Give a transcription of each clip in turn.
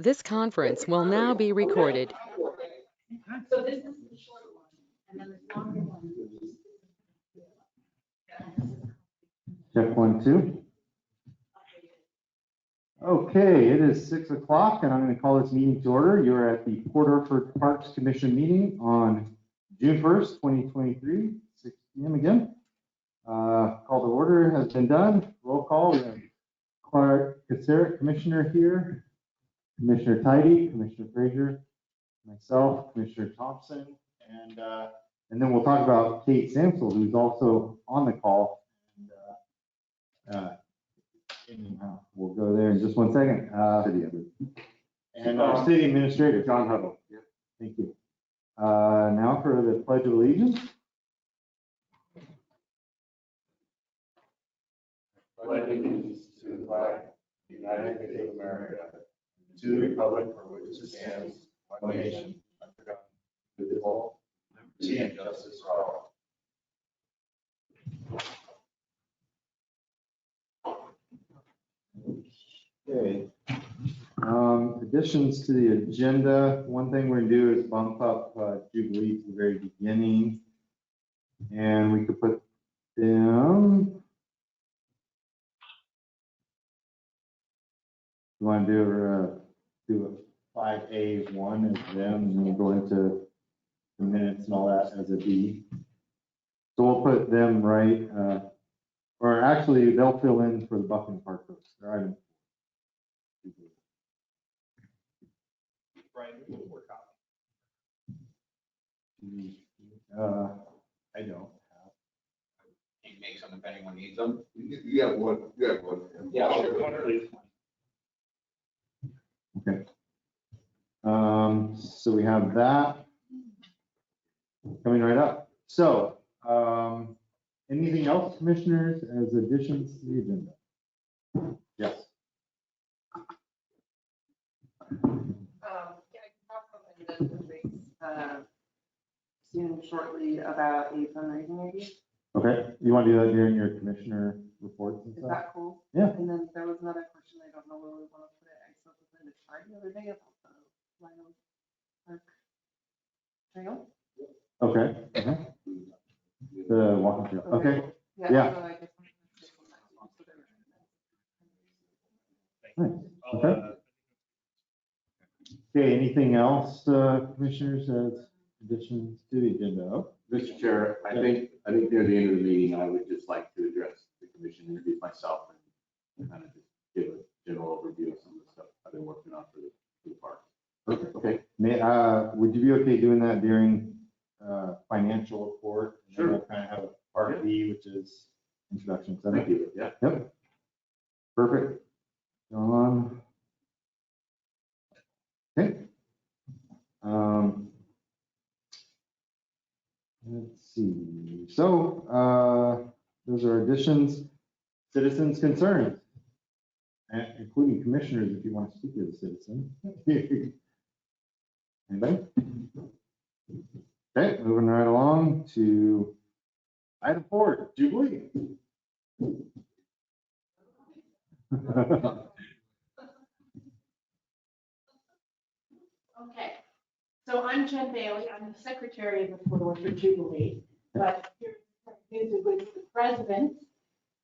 This conference will now be recorded. So this is the short one, and then the longer one. Check 1, 2. Okay, it is 6 o'clock, and I'm going to call this meeting to order. You're at the Port Orford Parks Commission meeting on June 1st, 2023, 6 p.m. again. Call to order has been done. Roll call. We have Clark Kasserick, Commissioner here, Commissioner Tidy, Commissioner Frazier, myself, Commissioner Thompson, and then we'll talk about Kate Samsel, who's also on the call. We'll go there in just 1 second. And our city administrator, John Huddle. Yep. Thank you. Now for the Pledge of Allegiance. Pledge allegiance to the flag of the United States of America, to the republic for which it stands, one nation, under God, indivisible, liberty and justice for all. Okay. Additions to the agenda. One thing we're gonna do is bump up Jubilee to the very beginning, and we could put them. You want to do a 5A1 as them, and then we'll go into the minutes and all that as a B. So we'll put them right, or actually they'll fill in for the Bucking Park folks. They're item 4. I don't have. He makes them if anyone needs them. You have one. You have one. Yeah, sure. Okay. So we have that coming right up. So, anything else, commissioners, as additions to the agenda? Yes. Yeah, I can talk about the soon shortly about a fundraising idea. Okay. You want to do that during your commissioner reports and Is stuff? that cool? Yeah. And then there was another question, I don't know where we want to put it. I spoke with Linda Chard the other day about the Lionel Park Trail. Okay. The walking trail. Okay. Yeah. So I guess I'm gonna just put that on so Nice. they're- Okay. Okay, anything else, commissioners, as additions to the agenda? Oh, Mr. Chair, I think near the end of the meeting, I would just like to address the commission, introduce myself, and kind of just give a general overview of some of the stuff I've been working on for the park. Perfect. Okay. Would you be okay doing that during financial report? And then Sure. we'll kind of have a part B, which is introduction. Is that Thank okay? you. Yeah. Yep. Perfect. John. Okay. Let's see. So those are additions. Citizens' concerns, including commissioners, if you want to speak as a citizen. Anybody? Okay, moving right along to item 4, Jubilee. Okay, so I'm Jen Bailey. I'm the secretary of the Port Orford Jubilee, but here's the president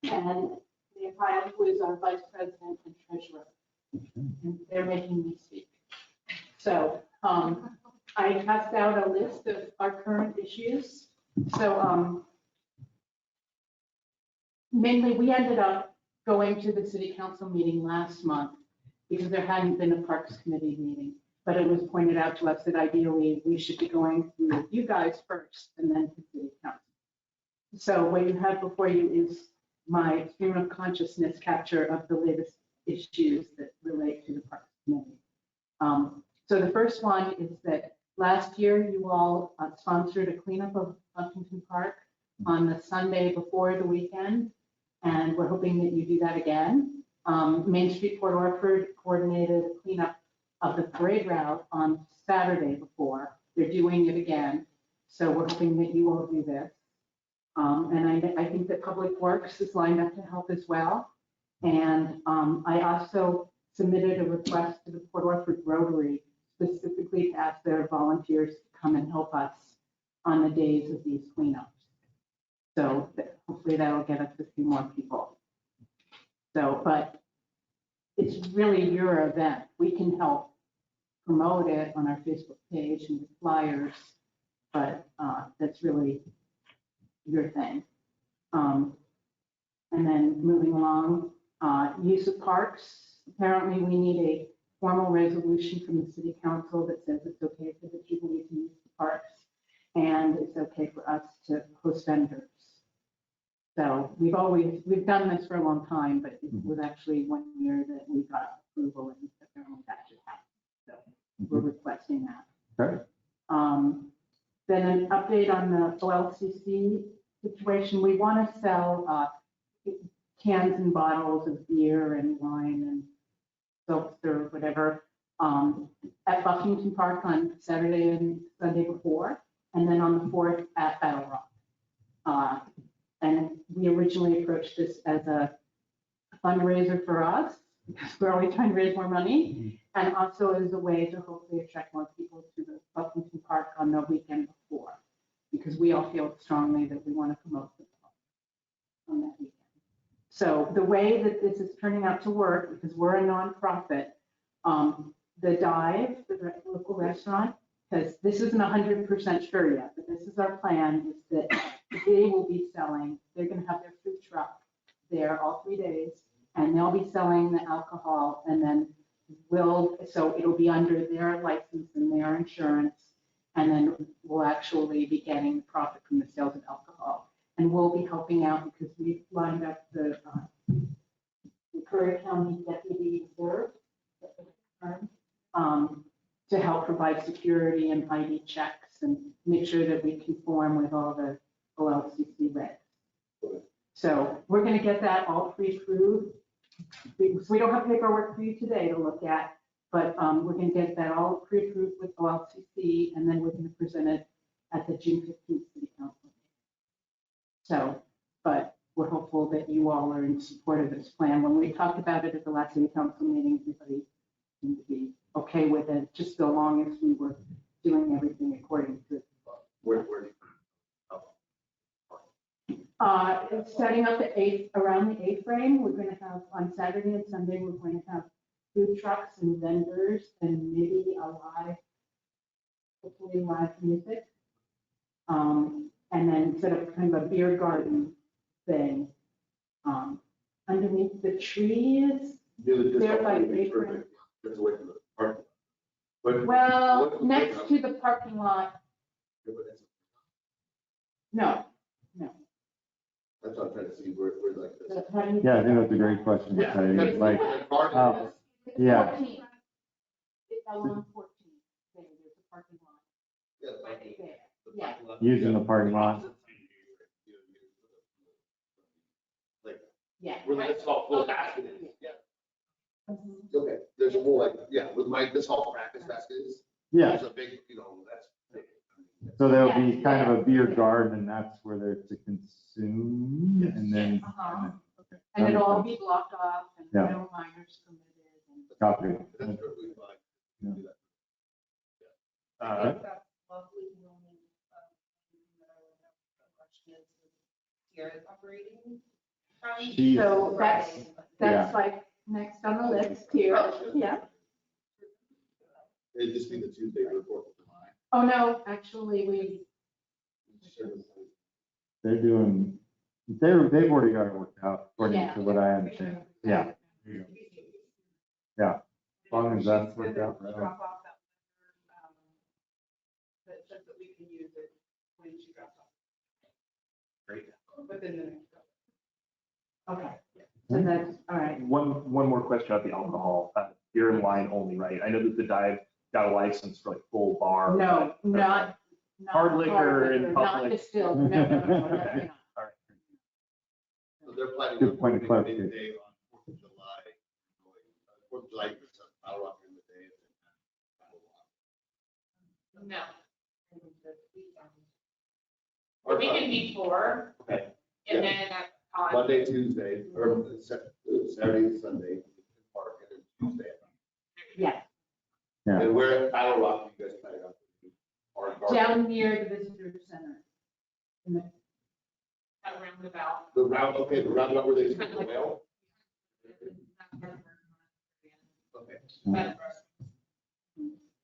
and the Ohio, who is our vice president and treasurer. And they're making me speak. So I passed out a list of our current issues. So mainly we ended up going to the city council meeting last month because there hadn't been a Parks Committee meeting. But it was pointed out to us that ideally we should be going through you guys first and then to city council. So what you have before you is my stream of consciousness capture of the latest issues that relate to the Parks Committee. So the first one is that last year you all sponsored a cleanup of Buckingham Park on the Sunday before the weekend, and we're hoping that you do that again. Main Street Port Orford coordinated a cleanup of the parade route on Saturday before. They're doing it again. So we're hoping that you will do this. And I think that Public Works is lined up to help as well. And I also submitted a request to the Port Orford Rotary specifically to ask their volunteers to come and help us on the days of these cleanups. So hopefully that'll get us a few more people. So, but it's really your event. We can help promote it on our Facebook page and with flyers, but that's really your thing. And then moving along, use of parks. Apparently we need a formal resolution from the city council that says it's okay for the Jubilee to use the parks and it's okay for us to host vendors. So we've done this for a long time, but it was actually 1 year that we got approval and apparently that should happen. So we're requesting that. Okay. Then an update on the OLCC situation. We want to sell cans and bottles of beer and wine and seltzer, whatever, at Buffington Park on Saturday and Sunday before, and then on the 4th at Battle Rock. And we originally approached this as a fundraiser for us, because we're always trying to raise more money, and also as a way to hopefully attract more people to the Buffington Park on the weekend before, because we all feel strongly that we want to promote the park on that weekend. So the way that this is turning out to work, because we're a nonprofit, the Dive, the local restaurant, because this isn't 100% sure yet, but this is our plan, is that they will be selling, they're going to have their food truck there all 3 days, and they'll be selling the alcohol, and then so it'll be under their license and their insurance, and then we'll actually be getting profit from the sales of alcohol. And we'll be helping out because we've lined up the Curry County Deputy Reserve to help provide security and ID checks and make sure that we conform with all the OLCC regs. So we're going to get that all pre-approved. We don't have paperwork for you today to look at, but we're going to get that all pre-approved with OLCC, and then we're going to present it at the June 15th City Council. So, but we're hopeful that you all are in support of this plan. When we talked about it at the last City Council meeting, everybody seemed to be okay with it, just so long as we were doing everything according to. Setting up around the A-frame, we're going to have on Saturday and Sunday, we're going to have food trucks and vendors and maybe hopefully live music. And then set up kind of a beer garden thing underneath the trees. There by the apron. Well, next to the parking lot. No. That's what I'm trying to see where like this. Yeah, I think that's a great question. Yeah. Like, yeah. 14. It's along 14. There's a parking lot. Yeah. Yeah. Using the parking lot. Yeah. Where this whole full basket is. Yeah. Mhm. Okay, there's a whole, like, yeah, with this whole practice basket is. Yeah. There's a big, that's big. So there'll be kind of a beer garden, and that's where they're to consume, and then. Uh-huh. Okay. And it'll all be blocked off and Yeah. no minors permitted. And Copy. That's perfectly fine. Yeah. Do that. I think that's lovely. The only thing that I would have a question is Sierra's operating. She's- So that's Yeah. like next on the list here. Yeah. It'd just be the Tuesday before July. Oh, no, actually, They're doing, they've already got it worked out, according Yeah. to what I understand. Yeah. Yeah. As long as that's worked out. Right. Drop off that that says that we can use it when she drops off. Great. Within the next couple. okay. So that's, all right. One more question about the alcohol, beer and wine only, right? I know that the Dive got a license for like full bar. No, but- not. Hard liquor in Not public. distilled, no, definitely not. All right. So they're planning. Good point of on clarification. midday on 4th of July. 4th of July, Battle Rock in the day. And then Battle No. Rock. We can before, Okay. and then on. Monday, Tuesday, or Saturday, and Sunday, park, and then Yeah, Yeah. And where at Battle Rock, you guys planning on? down near the visitor center. In the, That roundabout. The roundabout where they split the whale? Okay, But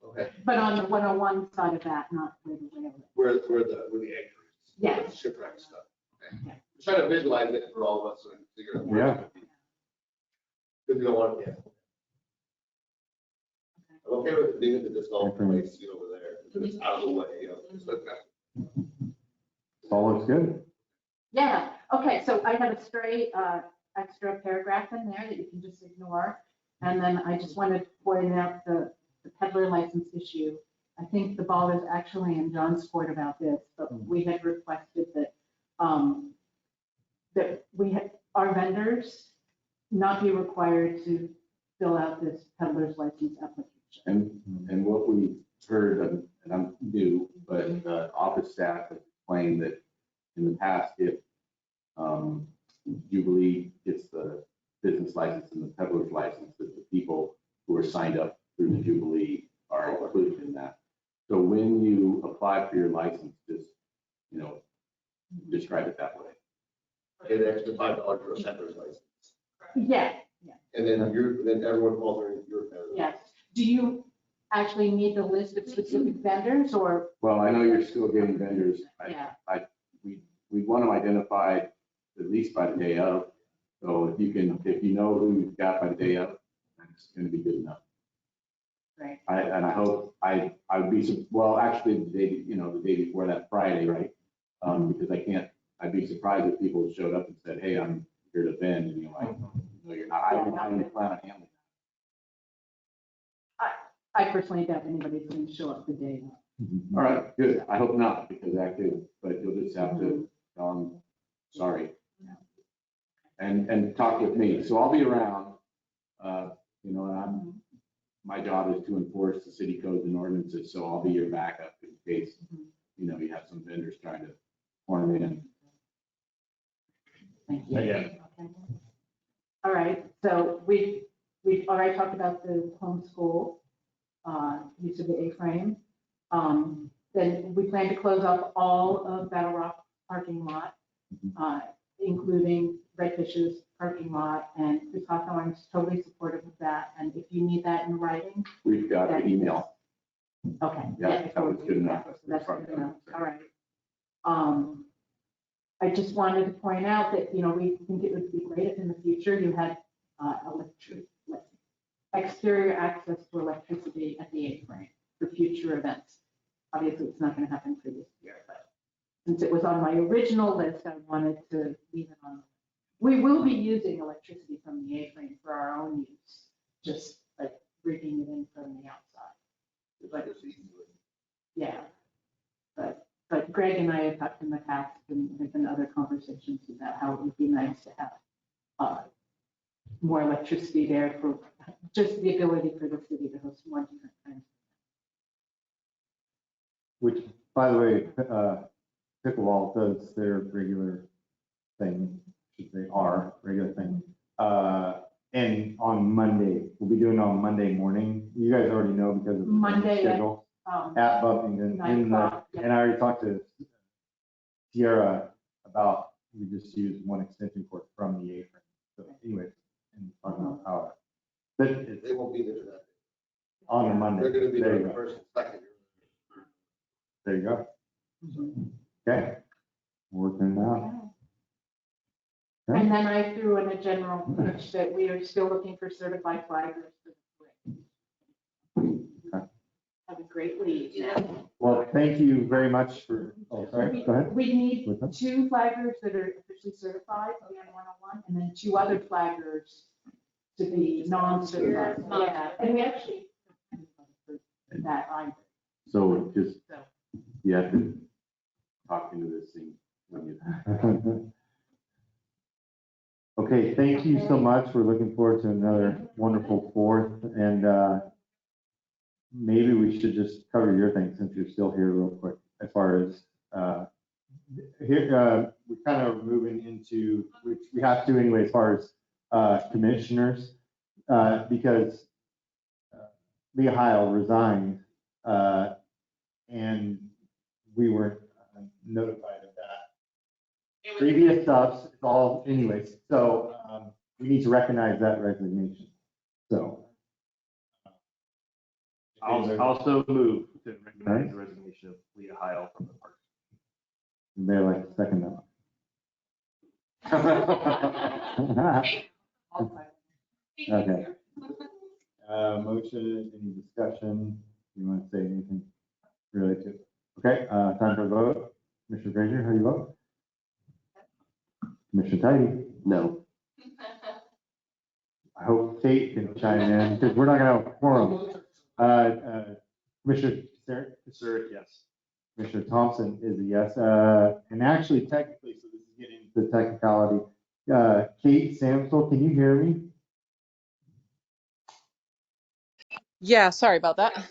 okay. but on the 101 side of that, not where the rail is. Where the anchor is? Yes. Shipwreck stuff. Okay. Yeah. Trying to visualize it for all of us so we can figure out. Yeah. Because we don't want to, yeah. I'm okay with being at the disc golf place, over there, because it's out of the way, just like that. All looks good. Yeah, okay, so I have a stray extra paragraph in there that you can just ignore. And then I just wanted to point out the peddler license issue. I think the ball is actually in John's court about this, but we had requested that, that our vendors not be required to fill out this peddler's license application. And what we heard, and I'm new, but office staff has explained that in the past, if Jubilee gets the business license and the peddler's license, that the people who are signed up through the Jubilee are included in that. So when you apply for your license, just, describe it that way. Pay the extra $5 for a peddler's license. Yeah, And then then everyone falls under your peddler. yes. Do you actually need the list of specific vendors or? Well, I know you're still getting vendors. Yeah. We want them identified at least by the day of. So if you know who you've got by the day of, that's going to be good enough. Right. I hope I would be, well, actually the day before that Friday, right? Because I'd be surprised if people showed up and said, hey, I'm here to vend, and you're like, no, you're not. I don't plan on handling I personally doubt anybody's going to show up the day. that. All right, good. I hope not, because but you'll just have to, sorry. And talk with me. So I'll be around, and my job is to enforce the city codes and ordinances, so I'll be your backup in case, you have some vendors trying to form in. Thank you. Yeah. Okay. All right, so we've already talked about the homeschool, use of the A-frame. Then we plan to close off all of Battle Rock parking lot, including Redfish's parking lot, and Chris Hawthorne's totally supportive of that. And if you need that in writing, We've got the email. okay. Yeah, that was good enough. That's good enough. All right. I just wanted to point out that, we think it would be great if in the future you had exterior access to electricity at the A-frame for future events. Obviously, it's not going to happen for this year, but since it was on my original list, I wanted to leave it on. We will be using electricity from the A-frame for our own use, just like bringing it in from the outside. But, yeah, but Greg and I have talked in the past, and there's been other conversations about how it would be nice to have more electricity there for just the ability for the city to host more different kinds. Which, by the way, pickleball does their regular thing, should say our regular thing. And on Monday, we'll be doing it on Monday morning. You guys already know because of the Monday at, schedule at Buffington. 9 o'clock. And I already talked to Sierra about, we just used one extension cord from the A-frame. So anyways, and talking about how, but it's They won't be there for that. on the Monday. They're going to be There there you go. first and second. There you go. Okay. Working it out. Okay. And then I threw in a general pitch that we are still looking for certified flaggers for the parade. Okay. Have a great week. Well, thank you very much for, oh, sorry, go ahead. We need With that? 2 flaggers that are officially certified, to be on 101, and then 2 other flaggers to be non-certified. Yeah, and we actually, that I, So just, so. you have to talk into this thing when you. Okay, thank you so much. We're looking forward to another wonderful 4th, and maybe we should just cover your thing since you're still here real quick, as far as here, we're kind of moving into, which we have to anyway, as far as commissioners. because Leah Heil resigned, and we weren't notified of that. Previous stuff, it's all anyways, so we need to recognize that resignation. So. I'll also move to recognize the resignation of Leah Heil from the park. They like to second that. Okay. Motion, any discussion? You want to say anything related to? Okay, time for a vote. Commissioner Granger, how do you vote? Commissioner Tidy? No. I hope Kate can chime in because we're not going to have a quorum. Commissioner Sir, yes. Commissioner Thompson is a yes. And actually, technically, so this is getting into the technicality. Kate Samsel, can you hear me? Yeah, sorry about that.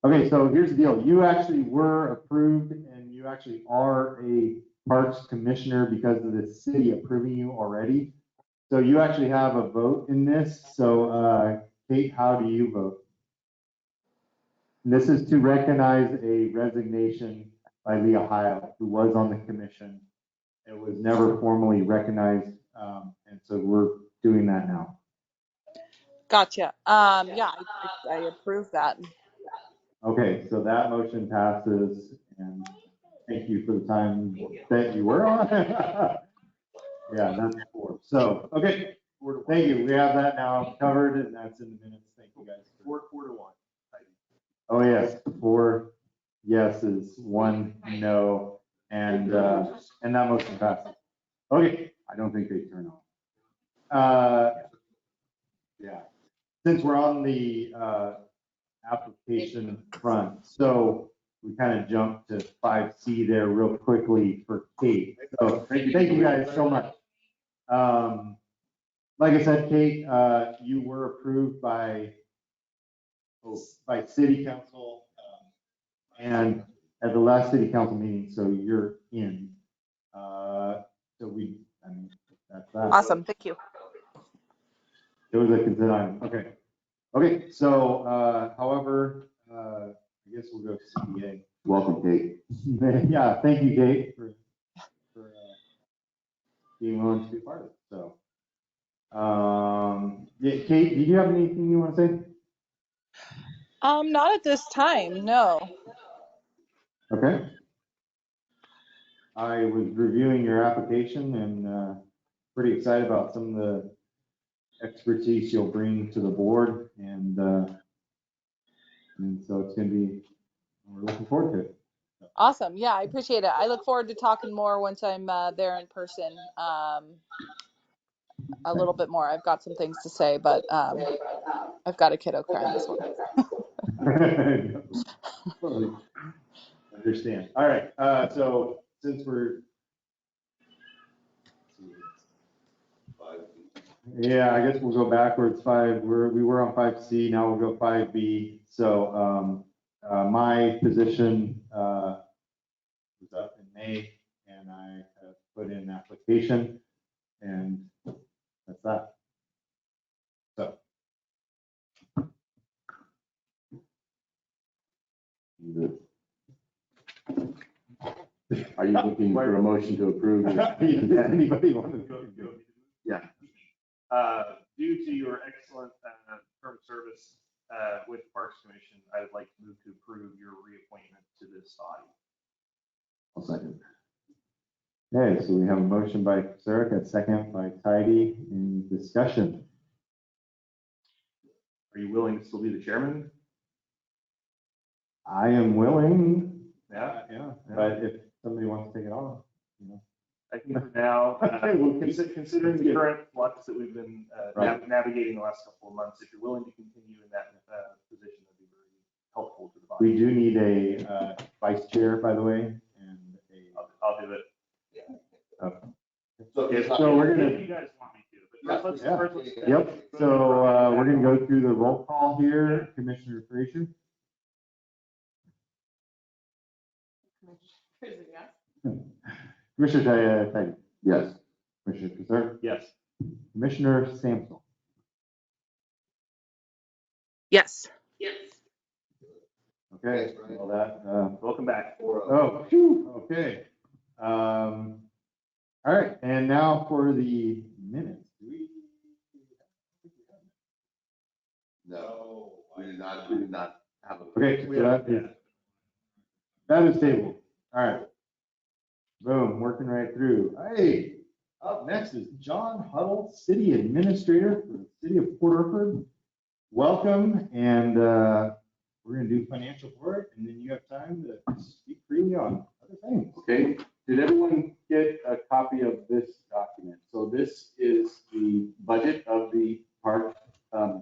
Okay, so here's the deal. You actually were approved and you actually are a Parks Commissioner because of the city approving you already. So you actually have a vote in this. So Kate, how do you vote? This is to recognize a resignation by Leah Heil, who was on the commission. It was never formally recognized, and so we're doing that now. Gotcha. Yeah, I approve that. Okay, so that motion passes, and thank you for the time that you were on. Yeah, that's 4. So, okay, thank you. We have that now covered, and that's in the minutes. Thank you guys. 4-1. Oh, yes, 4 yeses, 1 no, and that motion passes. Okay, I don't think they turn on. Yeah, since we're on the application front, so we kind of jumped to 5C there real quickly for Kate. So thank you guys so much. Like I said, Kate, you were approved by city council and at the last city council meeting, so you're in. I mean, that's that. Awesome. Thank you. It was a consent item. Okay. Okay. So, however, I guess we'll go to CBA. Welcome, Kate. Yeah. Thank you, Kate, for being willing to be part of it. So, yeah, Kate, did you have anything you want to say? Not at this time, no. Okay. I was reviewing your application and pretty excited about some of the expertise you'll bring to the board, and so it's going to be, we're looking forward to it. Awesome. Yeah, I appreciate it. I look forward to talking more once I'm there in person. A little bit more. I've got some things to say, but I've got a kiddo crying this morning. Totally understand. All right. So since we're, yeah, I guess we'll go backwards. We were on 5C. Now we'll go 5B. So my position was up in May, and I have put in an application, and that's that. So. Are you looking for a motion to approve? Anybody want to go? Yeah. Due to your excellent term service with Parks Commission, I would like to move to approve your reappointment to this body. I'll second. Okay, so we have a motion by Sarek, a second by Tidy. In discussion. Are you willing to still be the chairman? I am willing. Yeah. Yeah. But if somebody wants to take it on, you know. I think for now, considering the current flux that we've been navigating the last couple of months, if you're willing to continue in that position, that'd be very helpful to the body. We do need a vice chair, by the way, and I'll do it. Yeah. Okay, So we're gonna. If you guys want me to, but let's. Yep. So we're gonna go through the roll call here. Commissioner Frazier. Commissioner Tidy. Yes. Commissioner Casar. Yes. Commissioner Samsel. Yes. Okay, all that, Welcome back. oh, phew, okay. All right, and now for the minutes. No, we did not have a. Okay, so that is tabled. All right. Boom, working right through. Hey, up next is John Huddle, City Administrator for the City of Port Orford. Welcome, and we're gonna do financial report, and then you have time to speak freely on other things. Okay, did everyone get a copy of this document? So this is the budget of the Park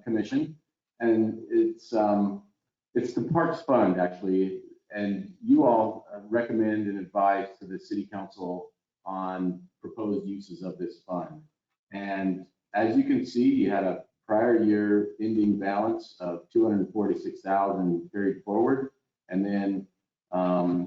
Commission, and it's the Parks Fund, actually, and you all recommend and advise to the City Council on proposed uses of this fund. And as you can see, you had a prior year ending balance of 246,000 carried forward, and then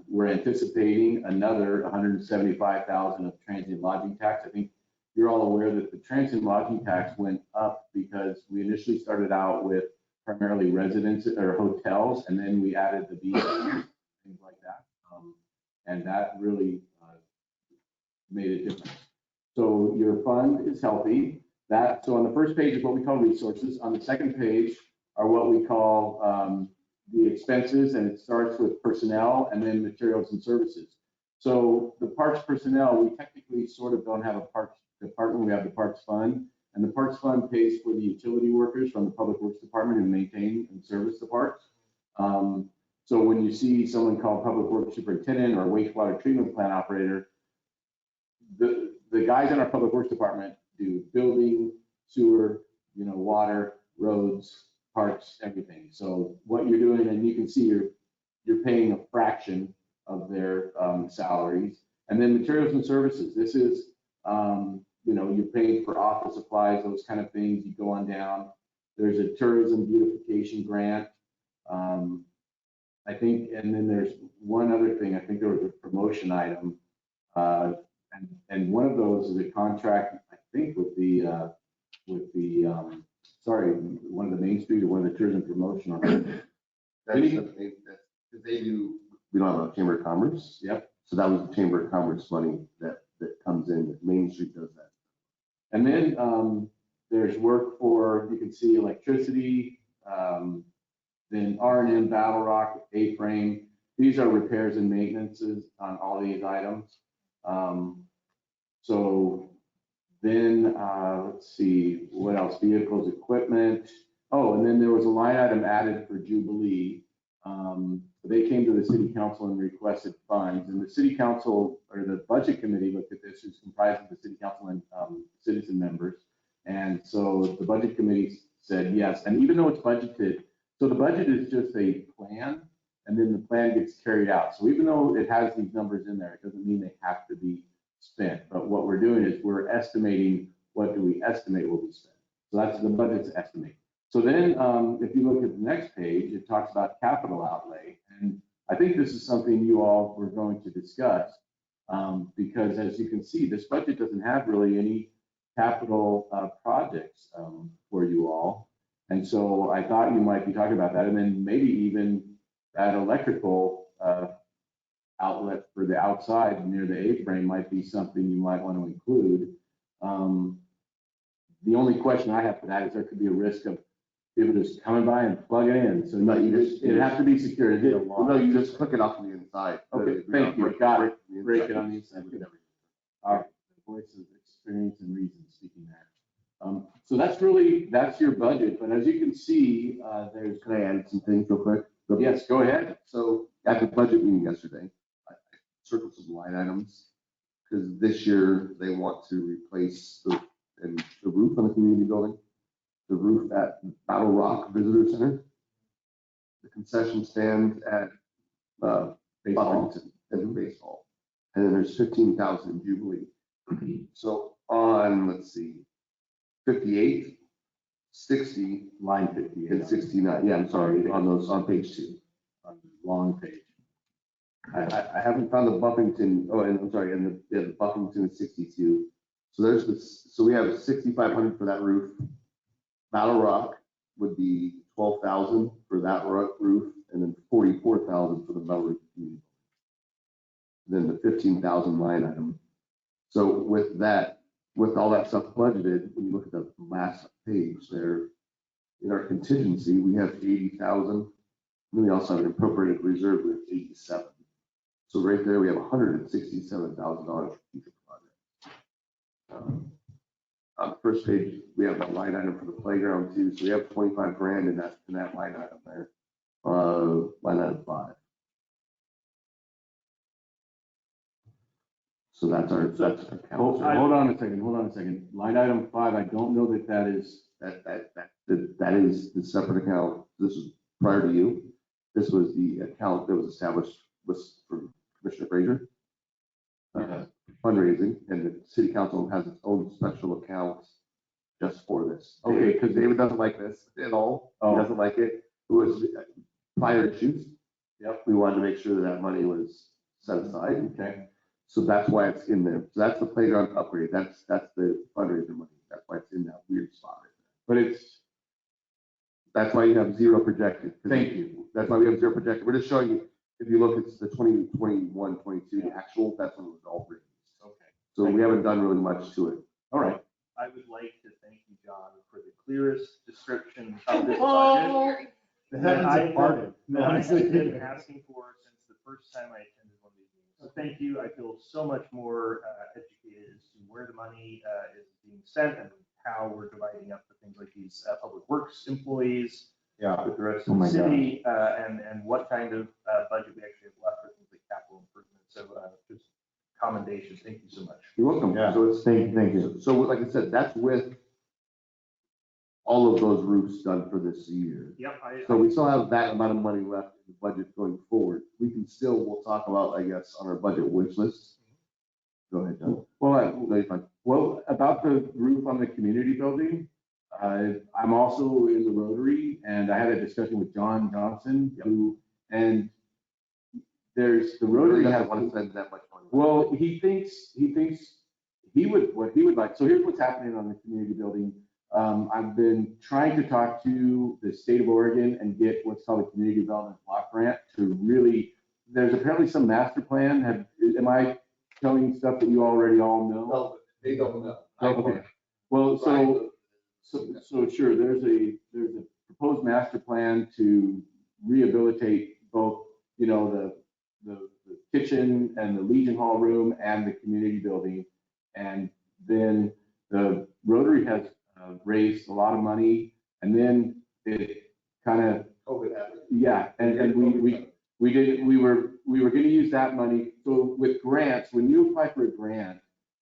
we're anticipating another 175,000 of transient lodging tax. I think you're all aware that the transient lodging tax went up because we initially started out with primarily residences or hotels, and then we added the beaches, things like that. And that really made a difference. So your fund is healthy. So on the first page is what we call resources. On the second page are what we call the expenses, and it starts with personnel and then materials and services. So the parks personnel, we technically sort of don't have a parks department, we have the parks fund, and the parks fund pays for the utility workers from the public works department who maintain and service the parks. So when you see someone called public works superintendent or wastewater treatment plant operator, the guys in our public works department do building, sewer, water, roads, parks, everything. So what you're doing, and you can see you're paying a fraction of their salaries. And then materials and services. This is, you're paying for office supplies, those kind of things. You go on down. There's a tourism beautification grant. I think, and then there's one other thing. I think there was a promotion item. And one of those is a contract, I think, with one of the Main Street or one of the tourism promotion. They do, we don't have a Chamber of Commerce. Yep. So that was the Chamber of Commerce money that comes in, Main Street does that. And then there's work for, you can see electricity, then R&M, Battle Rock, A-frame. These are repairs and maintenances on all these items. So then, let's see, what else? Vehicles, equipment. Oh, and then there was a line item added for Jubilee. They came to the city council and requested funds, and the city council or the budget committee looked at this, who's comprised of the city council and citizen members. And so the budget committee said yes. And even though it's budgeted, so the budget is just a plan, and then the plan gets carried out. So even though it has these numbers in there, it doesn't mean they have to be spent. But what we're doing is we're estimating what do we estimate will be spent. So that's the budget's estimate. So then if you look at the next page, it talks about capital outlay. And I think this is something you all were going to discuss because as you can see, this budget doesn't have really any capital projects for you all. And so I thought you might be talking about that. And then maybe even that electrical outlet for the outside near the A-frame might be something you might want to include. The only question I have for that is there could be a risk of people just coming by and plugging in. So no, it'd have to be secured. No, you just click it off on the inside. Okay, thank you. Got it. Break it on the inside. All right, voice of experience and reason speaking there. So that's your budget. But as you can see, there's. Can I add some things real quick? Yes, go ahead. So at the budget meeting yesterday, I circled some line items because this year they want to replace the roof on the community building, the roof at Battle Rock Visitor Center, the concession stand at Buffington and baseball, and then there's 15,000 in Jubilee. So on, let's see, 58, 60, Line 50 and 69. Yeah, I'm sorry, on page 2. on the long page. I haven't found the Buffington, and I'm sorry, and the Buffington is 62. So there's this, so we have 6,500 for that roof. Battle Rock would be 12,000 for that roof, and then 44,000 for the metal roof community. Then the 15,000 line item. So with that, with all that stuff budgeted, when you look at the last page there, in our contingency, we have 80,000. Then we also have an appropriated reserve with 87. So right there, we have $167,000 for future projects. On the first page, we have a line item for the playground too. So we have 25 grand in that line item there. Line item 5. So that's our count. Hold on a second. Line item 5, I don't know that is. That is the separate account. This is prior to you. This was the account that was established for Commissioner Frazier. Fundraising, and the city council has its own special account just for this. Okay, because David doesn't like this at all. Oh. He doesn't like it. It was prior issues. Yep. We wanted to make sure that money was set aside. Okay. So that's why it's in there. So that's the playground upgrade. That's the fundraiser money. That's why it's in that weird spot. But that's why you have zero projected. Thank you. That's why we have zero projected. We're just showing you, if you look, it's the 2021, 22, the actual, that's when it was all written. Okay. So we haven't done really much to it. All right. I would like to thank you, John, for the clearest description of this budget that I've been asking for since the first time I attended one of these meetings. So thank you. I feel so much more educated as to where the money is being spent and how we're dividing up the things like these public works employees with the rest of the city, and what kind of budget we actually have left for things like capital improvement. So just commendations. Thank you so much. You're welcome. Yeah. So it's, thank you. So like I said, that's with all of those roofs done for this year. Yep. So we still have that amount of money left in the budget going forward. We can still, we'll talk about, I guess, on our budget wish list. Go ahead, John. Well, about the roof on the community building, I'm also in the Rotary, and I had a discussion with John Johnson, and there's the Rotary has want to spend that much money. Well, he thinks what he would like. So here's what's happening on the community building. I've been trying to talk to the state of Oregon and get what's called a community development block grant to really. There's apparently some master plan. Am I telling stuff that you already all know? No, they don't know. Okay. Well, so sure. There's a proposed master plan to rehabilitate both, the kitchen and the Legion Hall room and the community building. And then the Rotary has raised a lot of money, and then it kind of, COVID happened. yeah, and we were going to use that money. So with grants, when you apply for a grant,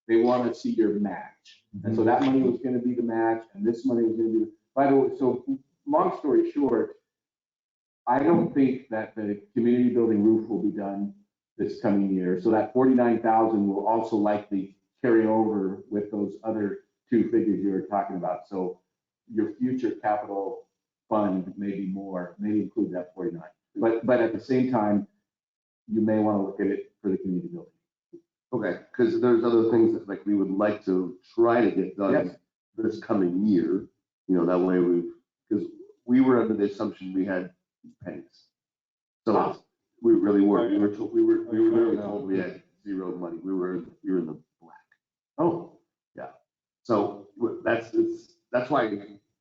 they want to see your match. And so that money was going to be the match, and this money was going to be, by the way, so long story short, I don't think that the community building roof will be done this coming year. So that 49,000 will also likely carry over with those other two figures you were talking about. So your future capital fund may be more, maybe include that 49. But at the same time, you may want to look at it for the community building. Okay, because there's other things that like we would like to try to get done this coming year. That way because we were under the assumption we had pennies. So we really were. We were literally told we had zero money. We were in the black. Oh, yeah. So that's why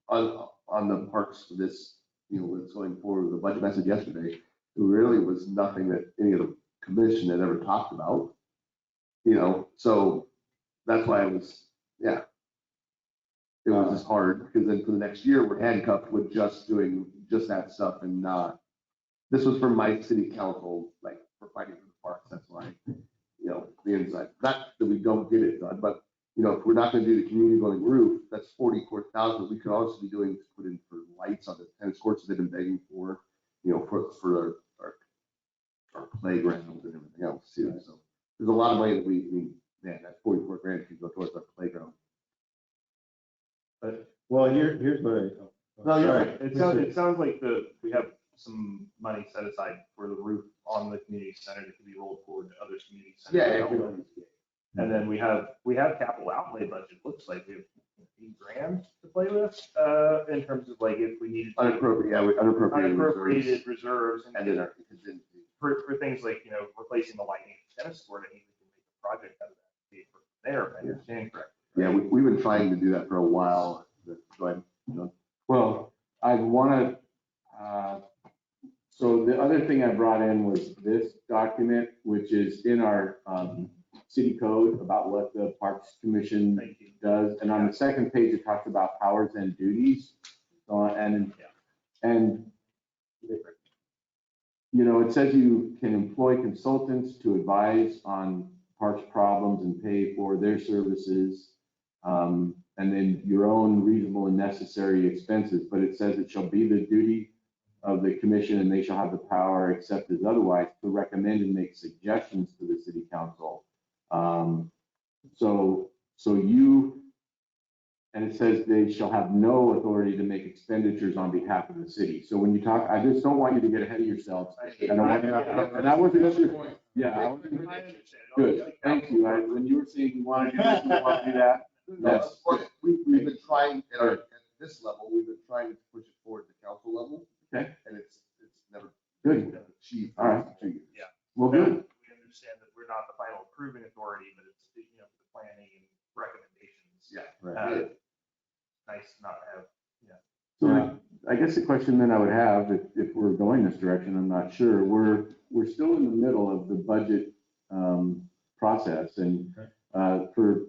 on the parks for this, what's going forward with the budget message yesterday, there really was nothing that any of the commission had ever talked about. So that's why it was just hard, because then for the next year we're handcuffed with just doing just that stuff and not. This was from my city council, like for fighting for the parks. That's why, the inside. Not that we don't get it done, but if we're not going to do the community building roof, that's 44,000. We could also be doing to put in for lights on the tennis courts that they've been begging for, for our playgrounds and everything else too. So there's a lot of money that that 44 grand could go towards our playground. But here's what I. No, you're right. It sounds like we have some money set aside for the roof on the community center that can be rolled forward to other community centers. And then we have capital outlay budget. Looks like we have $15,000 to play with, in terms of like if we needed to. Unappropriated Reserves and then our contingency. for things like, replacing the lighting at the tennis court, I think we can make a project out of that. Pay for there, if I understand correctly. Yeah, we've been trying to do that for a while. Go ahead. Well, I want to, so the other thing I brought in was this document, which is in our city code about what the Parks Commission does. And on the second page, it talks about powers and duties. It says you can employ consultants to advise on parks problems and pay for their services. And then your own reasonable and necessary expenses, but it says it shall be the duty of the commission and they shall have the power, except as otherwise, to recommend and make suggestions to the city council. And it says they shall have no authority to make expenditures on behalf of the city. So when you talk, I just don't want you to get ahead of yourselves. And I wasn't sure. Yeah, I wasn't. Good, thank you. When you were saying you want to do this, you want to do that. Yes. We've been trying at this level, we've been trying to push it forward to council level. Okay. And it's never Good. achieved. All right. 2 years. Yeah. Well, good. We understand that we're not the final approving authority, but it's, the planning and recommendations. Yeah. Right. Nice to not have, So I guess the question then I would have, if we're going this direction, I'm not sure. We're still in the middle of the budget process, and for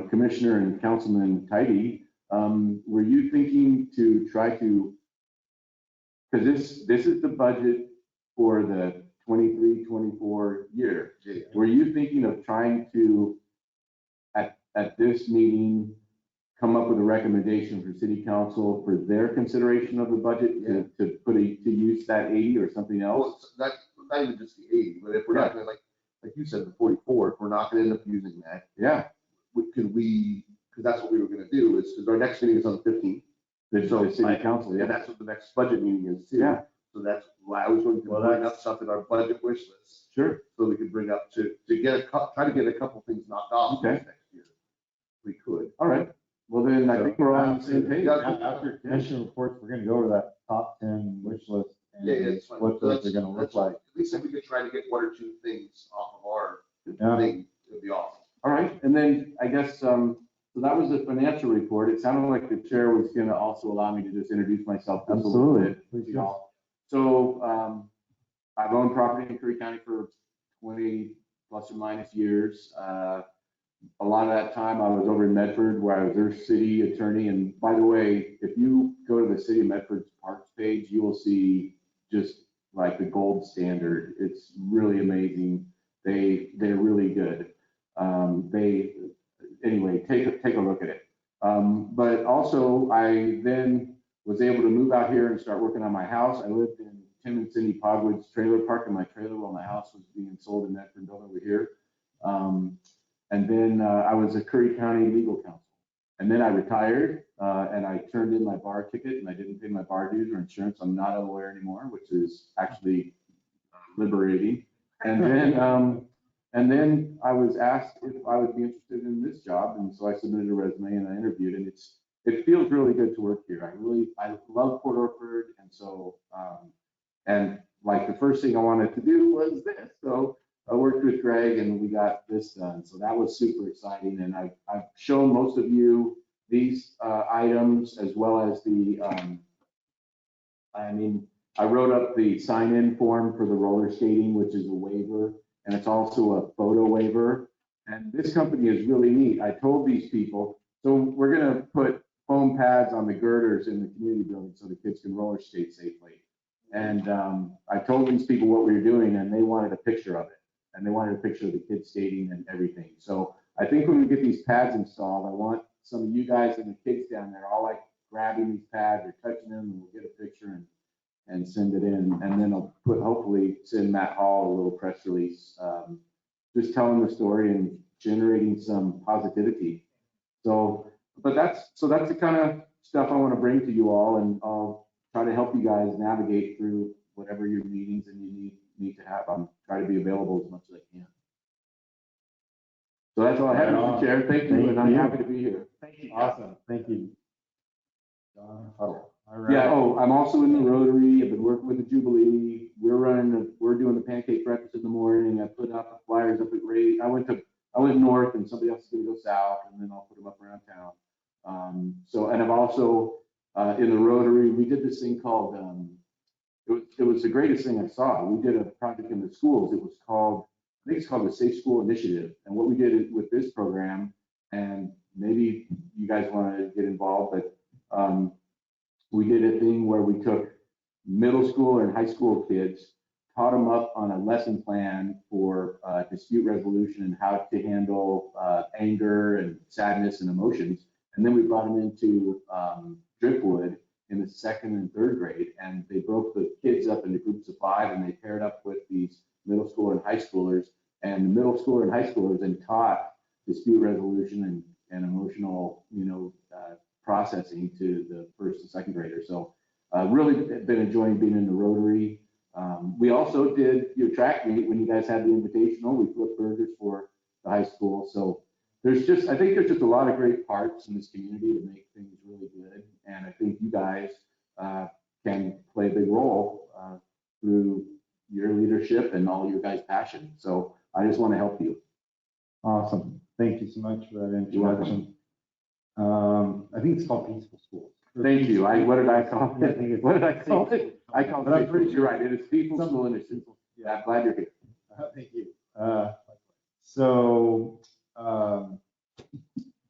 Commissioner and Councilman Tidy, were you thinking to try to? Because this is the budget for the 23-24 year. Were you thinking of trying to at this meeting come up with a recommendation for city council for their consideration of the budget to use that 80 or something else? Well, not even just the 80, but if we're not going to, like you said, the 44, if we're not going to end up using that, because that's what we were going to do, is because our next meeting is on the 15th. So city council, and that's what the next budget meeting is too. Yeah. So that's why I was going to bring up stuff in our budget wish list. Sure. So we could bring up to try to get a couple things knocked off next year. We could. All right. Well, then I think we're on the same page. After commission reports, we're gonna go over that top 10 wish list and it's fine. what those are gonna look like. At least if we could try to get one or two things off of our Yeah. thing, it would be awesome. All right. And then I guess, so that was the financial report. It sounded like the chair was gonna also allow me to just introduce myself. Just a little bit to y'all. So I've owned property in Curry County for 20 plus or minus years. A lot of that time I was over in Medford where I was their city attorney. And by the way, if you go to the city of Medford's parks page, you will see just like the gold standard. It's really amazing. They're really good. Anyway, take a look at it. But also I then was able to move out here and start working on my house. I lived in Tim and Cindy Pogwood's trailer park in my trailer while my house was being sold in Medford built over here. And then I was a Curry County legal counsel. And then I retired and I turned in my bar ticket and I didn't pay my bar dues or insurance. I'm not a lawyer anymore, which is actually liberating. And then I was asked if I would be interested in this job. And so I submitted a resume and I interviewed, and it feels really good to work here. I love Port Orford. And so, and like the first thing I wanted to do was this. So I worked with Greg and we got this done. So that was super exciting. And I've shown most of you these items as well as I wrote up the sign-in form for the roller skating, which is a waiver, and it's also a photo waiver. And this company is really neat. I told these people, so we're gonna put foam pads on the girders in the community building so the kids can roller skate safely. And I told these people what we were doing and they wanted a picture of it. And they wanted a picture of the kids skating and everything. So I think when we get these pads installed, I want some of you guys and the kids down there all like grabbing these pads or touching them, and we'll get a picture and send it in. And then I'll hopefully send Matt Hall a little press release, just telling the story and generating some positivity. So, that's the kind of stuff I want to bring to you all, and I'll try to help you guys navigate through whatever your meetings and you need to have. I'm trying to be available as much as I can. So that's all I have, Mr. Chair. Thank you, and I'm happy to be here. Thank Thank you. Awesome, thank you. John Huddle. All right. Yeah, oh, I'm also in the Rotary. I've been working with the Jubilee. We're doing the pancake breakfast in the morning. I put out the flyers up at Ray. I went north and somebody else is gonna go south, and then I'll put them up around town. And I've also, in the Rotary, we did this thing called, it was the greatest thing I saw. We did a project in the schools. It was called, I think it's called the Safe School Initiative. And what we did with this program, and maybe you guys want to get involved, but we did a thing where we took middle school and high school kids, taught them up on a lesson plan for dispute resolution and how to handle anger and sadness and emotions. And then we brought them into Driftwood in the 2nd and 3rd grade, and they broke the kids up into groups of 5, and they paired up with these middle school and high schoolers. And the middle schooler and high schoolers then taught dispute resolution and emotional, processing to the 1st and 2nd graders. So really been enjoying being in the Rotary. We also did your track meet when you guys had the invitational. We flipped burgers for the high school. So I think there's just a lot of great parts in this community to make things really good. And I think you guys can play a big role through your leadership and all your guys' passion. So I just want to help you. Awesome. Thank you so much for that introduction. I think it's called Peaceful Schools. Thank you. What did I call Yeah, I it? think it's- What did I call it? I called But I'm it. pretty You're right. It is People School Initiative. Yeah, I'm glad you're here. Thank you. So,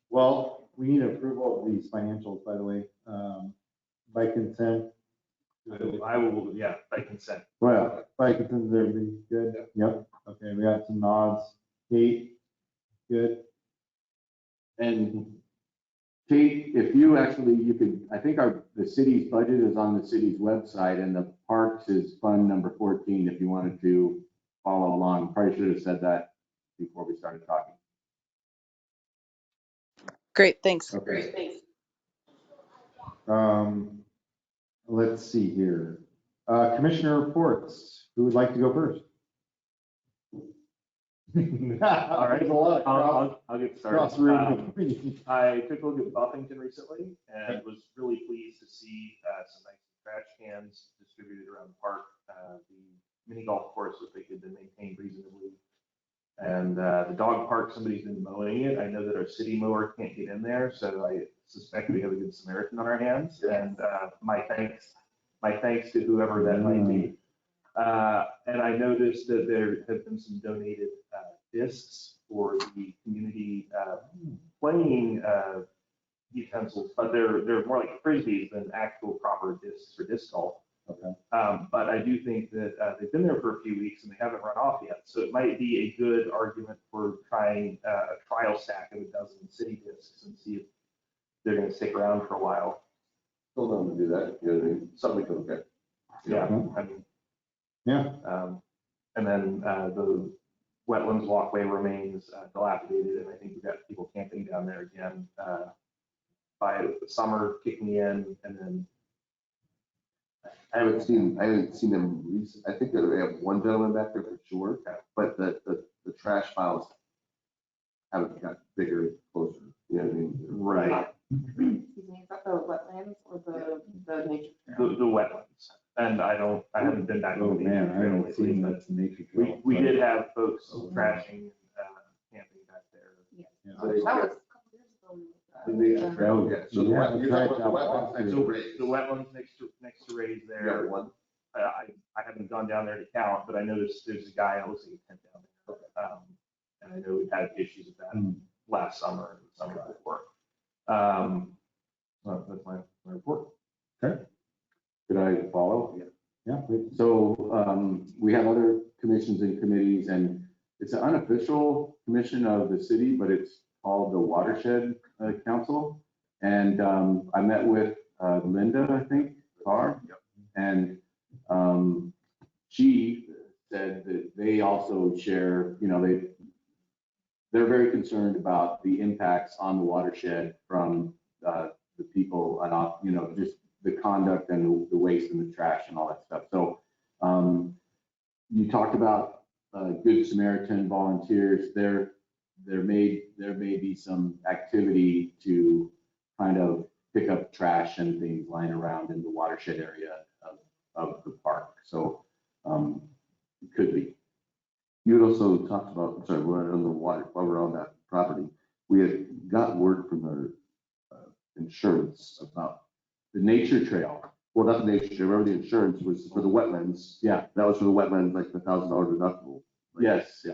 well, we need approval of these financials, by the way, by consent. I will, yeah, by consent. Well, by consent, is everybody good? Yep. Okay, we got some nods. Kate, good. And Kate, if you could, I think the city's budget is on the city's website, and the parks is fund number 14 if you wanted to follow along. Probably should have said that before we started talking. Great, thanks. Okay. Let's see here. Commissioner reports. Who would like to go first? All right, I'll get Cross started. room. I took a look at Buffington recently and was really pleased to see some nice trash cans distributed around the park. The mini golf course looks like it's been maintained reasonably. And the dog park, somebody's been mowing it. I know that our city mower can't get in there, so I suspect we have a good Samaritan on our hands. And my thanks to whoever that might be. And I noticed that there have been some donated discs for the community playing utensils, but they're more like frisbees than actual proper discs for disc golf. Okay. But I do think that they've been there for a few weeks and they haven't run off yet. So it might be a good argument for trying a trial stack of a dozen city discs and see if they're going to stick around for a while. Still known to do that, you know what I mean? Something okay. Yeah. Mhm. I mean, Yeah. and then the wetlands walkway remains dilapidated, and I think we've got people camping down there again by the summer kicking in, and then I haven't seen them recent. I think that they have one gentleman back there for sure, but the trash piles haven't got bigger and closer, you know what I mean? right Excuse me, is that the wetlands or the nature trail? the wetlands. And I haven't been back Oh, on the man, I trail haven't lately, seen but that nature trail. we did have folks Oh, trashing camping back there. Yeah. Yeah. That was a couple years ago. The nature trail, yeah. So the Yeah, wet- you trash got the out wetlands back. next to Ray's. The wetlands next to Ray's You got there. one. I haven't gone down there to count, but I noticed there's a guy that looks like a tent down there. And I know we've had issues with that last summer and the summer before. So that's my report. Okay. Could I follow? Yeah, please. So we have other commissions and committees, and it's an unofficial commission of the city, but it's called the Watershed Council. And I met with Linda, I think, Carr, and she said that they also share, they're very concerned about the impacts on the watershed from the people and, just the conduct and the waste and the trash and all that stuff. So you talked about Good Samaritan volunteers. There may be some activity to kind of pick up trash and things lying around in the watershed area of the park. So it could be. You had also talked about, sorry, we're on the water, while we're on that property, we had got word from our insurance about, The nature trail. well, not the nature, remember the insurance was for the wetlands. Yeah. That was for the wetlands, like the $1,000 deductible. Like, Yes. Yeah.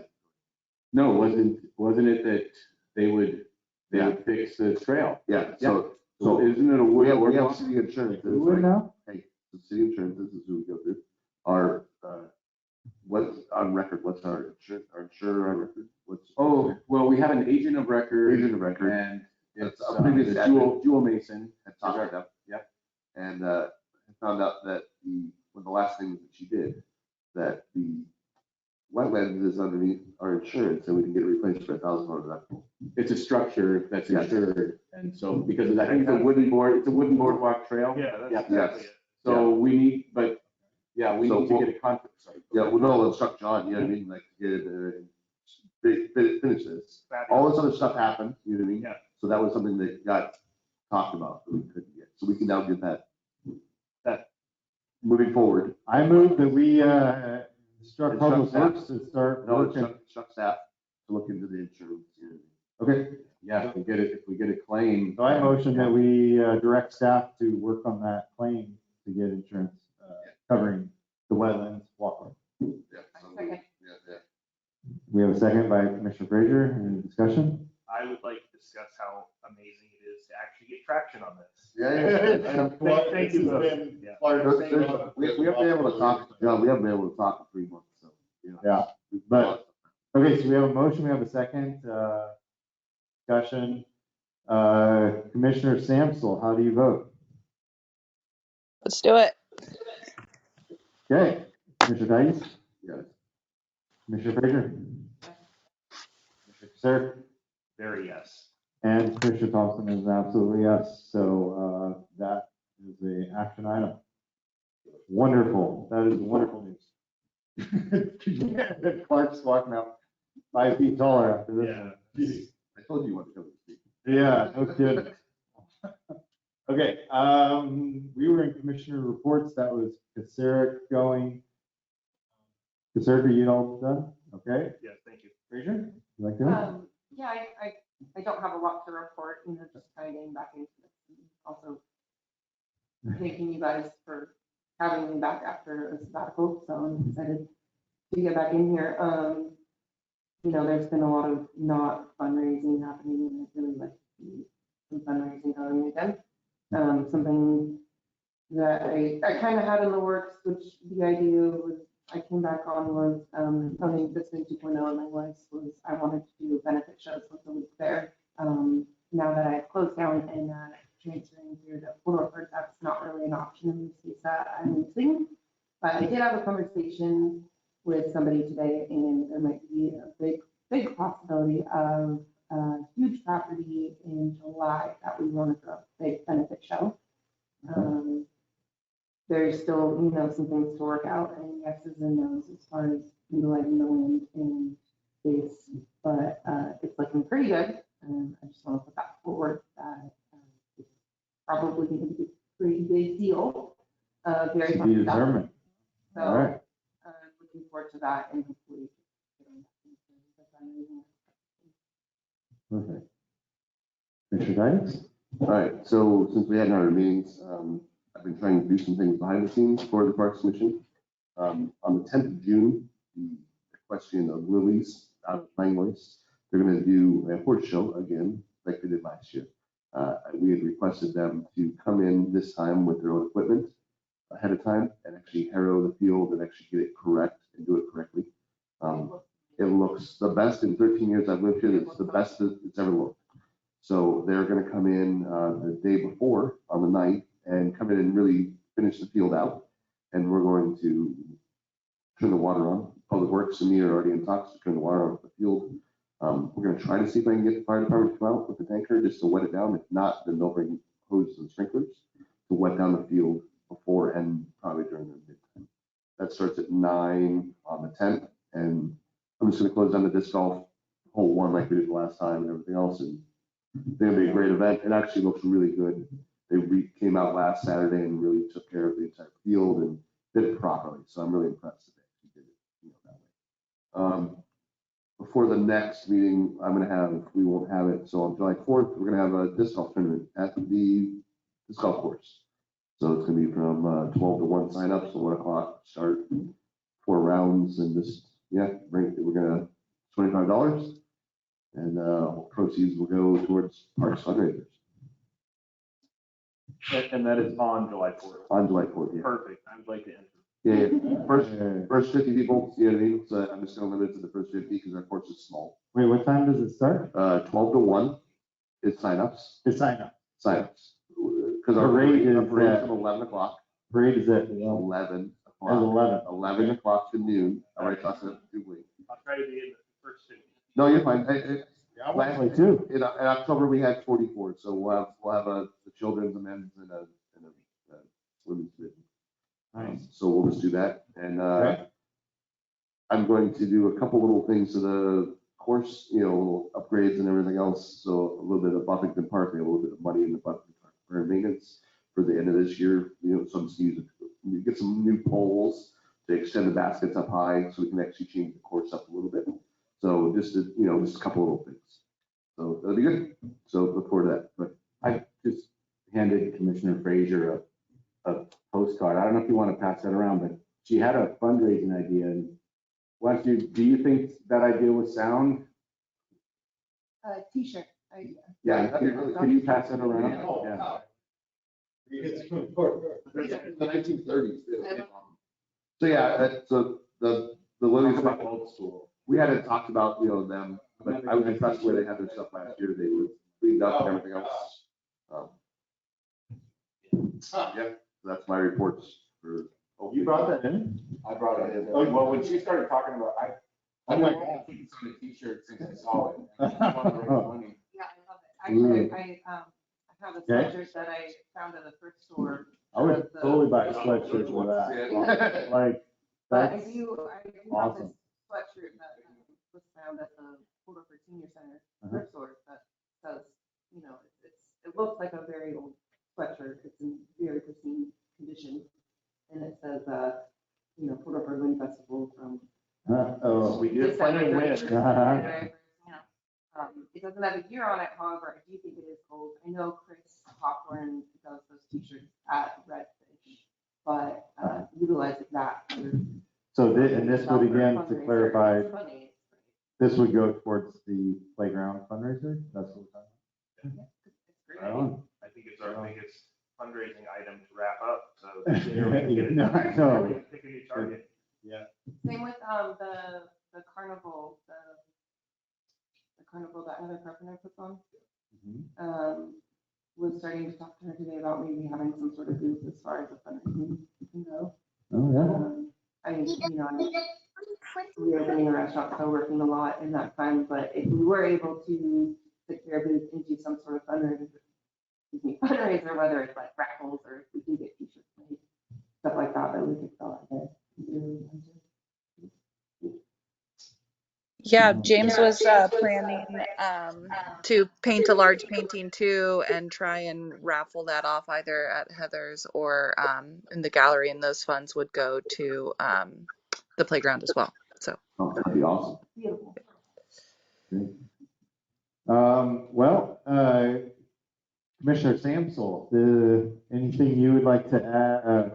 No, wasn't it that they would fix the trail? Yeah, So so isn't it a we wood have boardwalk? city insurance. Who would now? Hey, the city insurance, this is who we go through. Our, what's on record, what's our insurer on record? What's? Oh, well, we have an agent of record. Agent of record. And it's That's a previous the admin. Jewel Mason. Had talked to them. Yep. And I found out that one of the last things that she did, that the wetlands is underneath our insurance and we can get it replaced for $1,000 deductible. It's a structure that's Yes. insured. And so because I think it's a wooden boardwalk trail. Yeah, that's Yeah. exactly it. So we need, but yeah, we So need to we'll- get a contract. Sorry. Yeah, well, no, let's talk John, you know what I mean, like, get it and finish this. Fabulous. All this other stuff happened, you know what I mean? Yeah. So that was something that got talked about that we couldn't get. So we can now get that moving forward. I move that we instruct Public Instruct Works to start No, working. instruct staff to look into the insurance. You know Okay, Yeah, if we get a claim. so I motion that we direct staff to work on that claim to get insurance covering the wetlands walkway. what I mean? Yeah, so we- Second. yeah. We have a second by Commissioner Frazier. Any discussion? I would like to discuss how amazing it is to actually get traction on this. Yeah. Thank you. both. Yeah. We haven't been able to talk, John, we haven't been able to talk in 3 months, so, you know. Yeah, but- Okay, so we have a motion, we have a second discussion. Commissioner Samsel, how do you vote? Let's do it. Okay, Commissioner Tice, Yes. Commissioner Frazier, Commissioner Casser, Very yes. and Commissioner Thompson is absolutely yes. So that is the action item. Wonderful. That is wonderful news. Clark's walking out 5 feet taller after this. Yeah. I told you what to come to speak. Yeah, no kidding. Okay, we were in commissioner reports. That was Caseric going. Caseric, are you all done? Okay, Yes, thank you. Frazier, you like that? Yeah, I don't have a lot to report, just kind of getting back into this. And also thanking you guys for having me back after a sabbatical, so I'm excited to get back in here. There's been a lot of not fundraising happening, and I'd really like to see some fundraising going again. Something that I kind of had in the works, which the idea was, I came back on was, something this new 2.0 on my list was, I wanted to do a benefit shows once a week there. Now that I've closed down and transferring through to Orford, that's not really an option in the space that I'm using. But I did have a conversation with somebody today, and there might be a big possibility of a huge property in July that we want to do a big benefit show. There's still, some things to work out, and yeses and nos as far as utilizing the wind and space, but it's looking pretty good. I just want to put that forward that it's probably going to be a pretty big deal. Very To fun be stuff. determined. So All right. looking forward to that, and hopefully getting back into the fundraising. Perfect. Commissioner Tice? All right, so since we had our meetings, I've been trying to do some things behind the scenes for the Parks Commission. On the 10th of June, the equestrian of Lily's out of Langlois, they're going to do a horse show again, like they did last year. We had requested them to come in this time with their own equipment ahead of time and actually harrow the field and actually get it correct and do it correctly. It looks the best in 13 years I've lived here. It's the best that it's ever looked. So they're going to come in the day before on the 9th and come in and really finish the field out. And we're going to turn the water on. Public Works and me are already in talks to turn the water on the field. We're going to try to see if I can get the fire department to come out with the tanker just to wet it down. If not, then they'll bring hoses and sprinklers to wet down the field before and probably during the midtime. That starts at 9 on the 10th. And I'm just going to close down the disc golf hole 1 like we did the last time and everything else. And They're gonna be a great event. It actually looks really good. They came out last Saturday and really took care of the entire field and did it properly. So I'm really impressed that they actually did it, that way. Before the next meeting, we won't have it. So on July 4th, we're gonna have a disc golf tournament at the disc golf course. So it's gonna be from 12 to 1 sign up, so 1 o'clock start, 4 rounds, and just, we're gonna $25, and proceeds will go towards parks fundraisers. And that is on July 4th. On July 4th, yeah. Perfect. I would like to enter. Yeah. First 50 people, you know what I mean? So I'm just gonna limit it to the first 50 because our course is small. Wait, what time does it start? 12 to 1 is signups. The sign up. Signups. Because our Parade is parade is at- from 11 o'clock. Parade is at 11 At o'clock. 11. 11 o'clock to noon. All right, that's it. I'll try to be in the first 50. No, you're fine. Actually, too. In October, we had 44, so we'll have the children's, the men's, and a women's division. Nice. So we'll just do that, and Okay. I'm going to do a couple little things to the course, little upgrades and everything else. So a little bit of Buffington Park, a little bit of money in the Buffington Park for maintenance for the end of this year. Some get some new poles to extend the baskets up high, so we can actually change the course up a little bit. So just a couple little things. So that'll be good. So look forward to that. But I just handed Commissioner Frazier a postcard. I don't know if you want to pass that around, but she had a fundraising idea. And do you think that idea was sound? T-shirt idea. yeah, that'd be really Can you pass it around? Yeah. Yeah. The 1930s. I love So so the Lilies, Talk about old school. we hadn't talked about, them, but I was impressed the way they had their stuff last year. They were cleaned up and everything else. Yeah, that's my reports for. You brought that in? I brought it in. Well, when she started talking about, I'm like, it's on a t-shirt since I saw it. I just want to raise money. Yeah, I love it. Actually, I have a Okay. sweatshirt that I found at a thrift store. I would totally buy a sweatshirt for that. Like, But I that's do have this awesome. sweatshirt that was found at the Orford Senior Center Uh-huh. thrift store that says, it looks like a very old sweatshirt. It's in very pristine condition. And it says, Port Orford Wind Festival from. oh. We did finally win. It doesn't have a year on it, however, I do think it is gold. I know Chris Hawthorne does those t-shirts at Redfish, but utilizing that. So and this would, again, to clarify, It's funny. this would go towards the playground fundraiser? That's what we're talking It's great. about? Right on. I think it's our biggest fundraising item to wrap up, so. No, no. Pick a new target. Same with the carnival, the carnival that Heather Carpenter puts on. Mhm. Was starting to talk to her today about maybe having some sort of booth as far as the fundraising can go. Oh, yeah. I'm reopening a restaurant, so working a lot in that time, but if we were able to secure a booth into some sort of fundraiser, whether it's like raffles or if we do get t-shirts made, stuff like that we could sell out there. Yeah, James was planning to paint a large painting too and try and raffle that off either at Heather's or in the gallery, and those funds would go to the playground as well. So Oh, that'd be awesome. Beautiful. Well, Commissioner Samsel, anything you would like to add,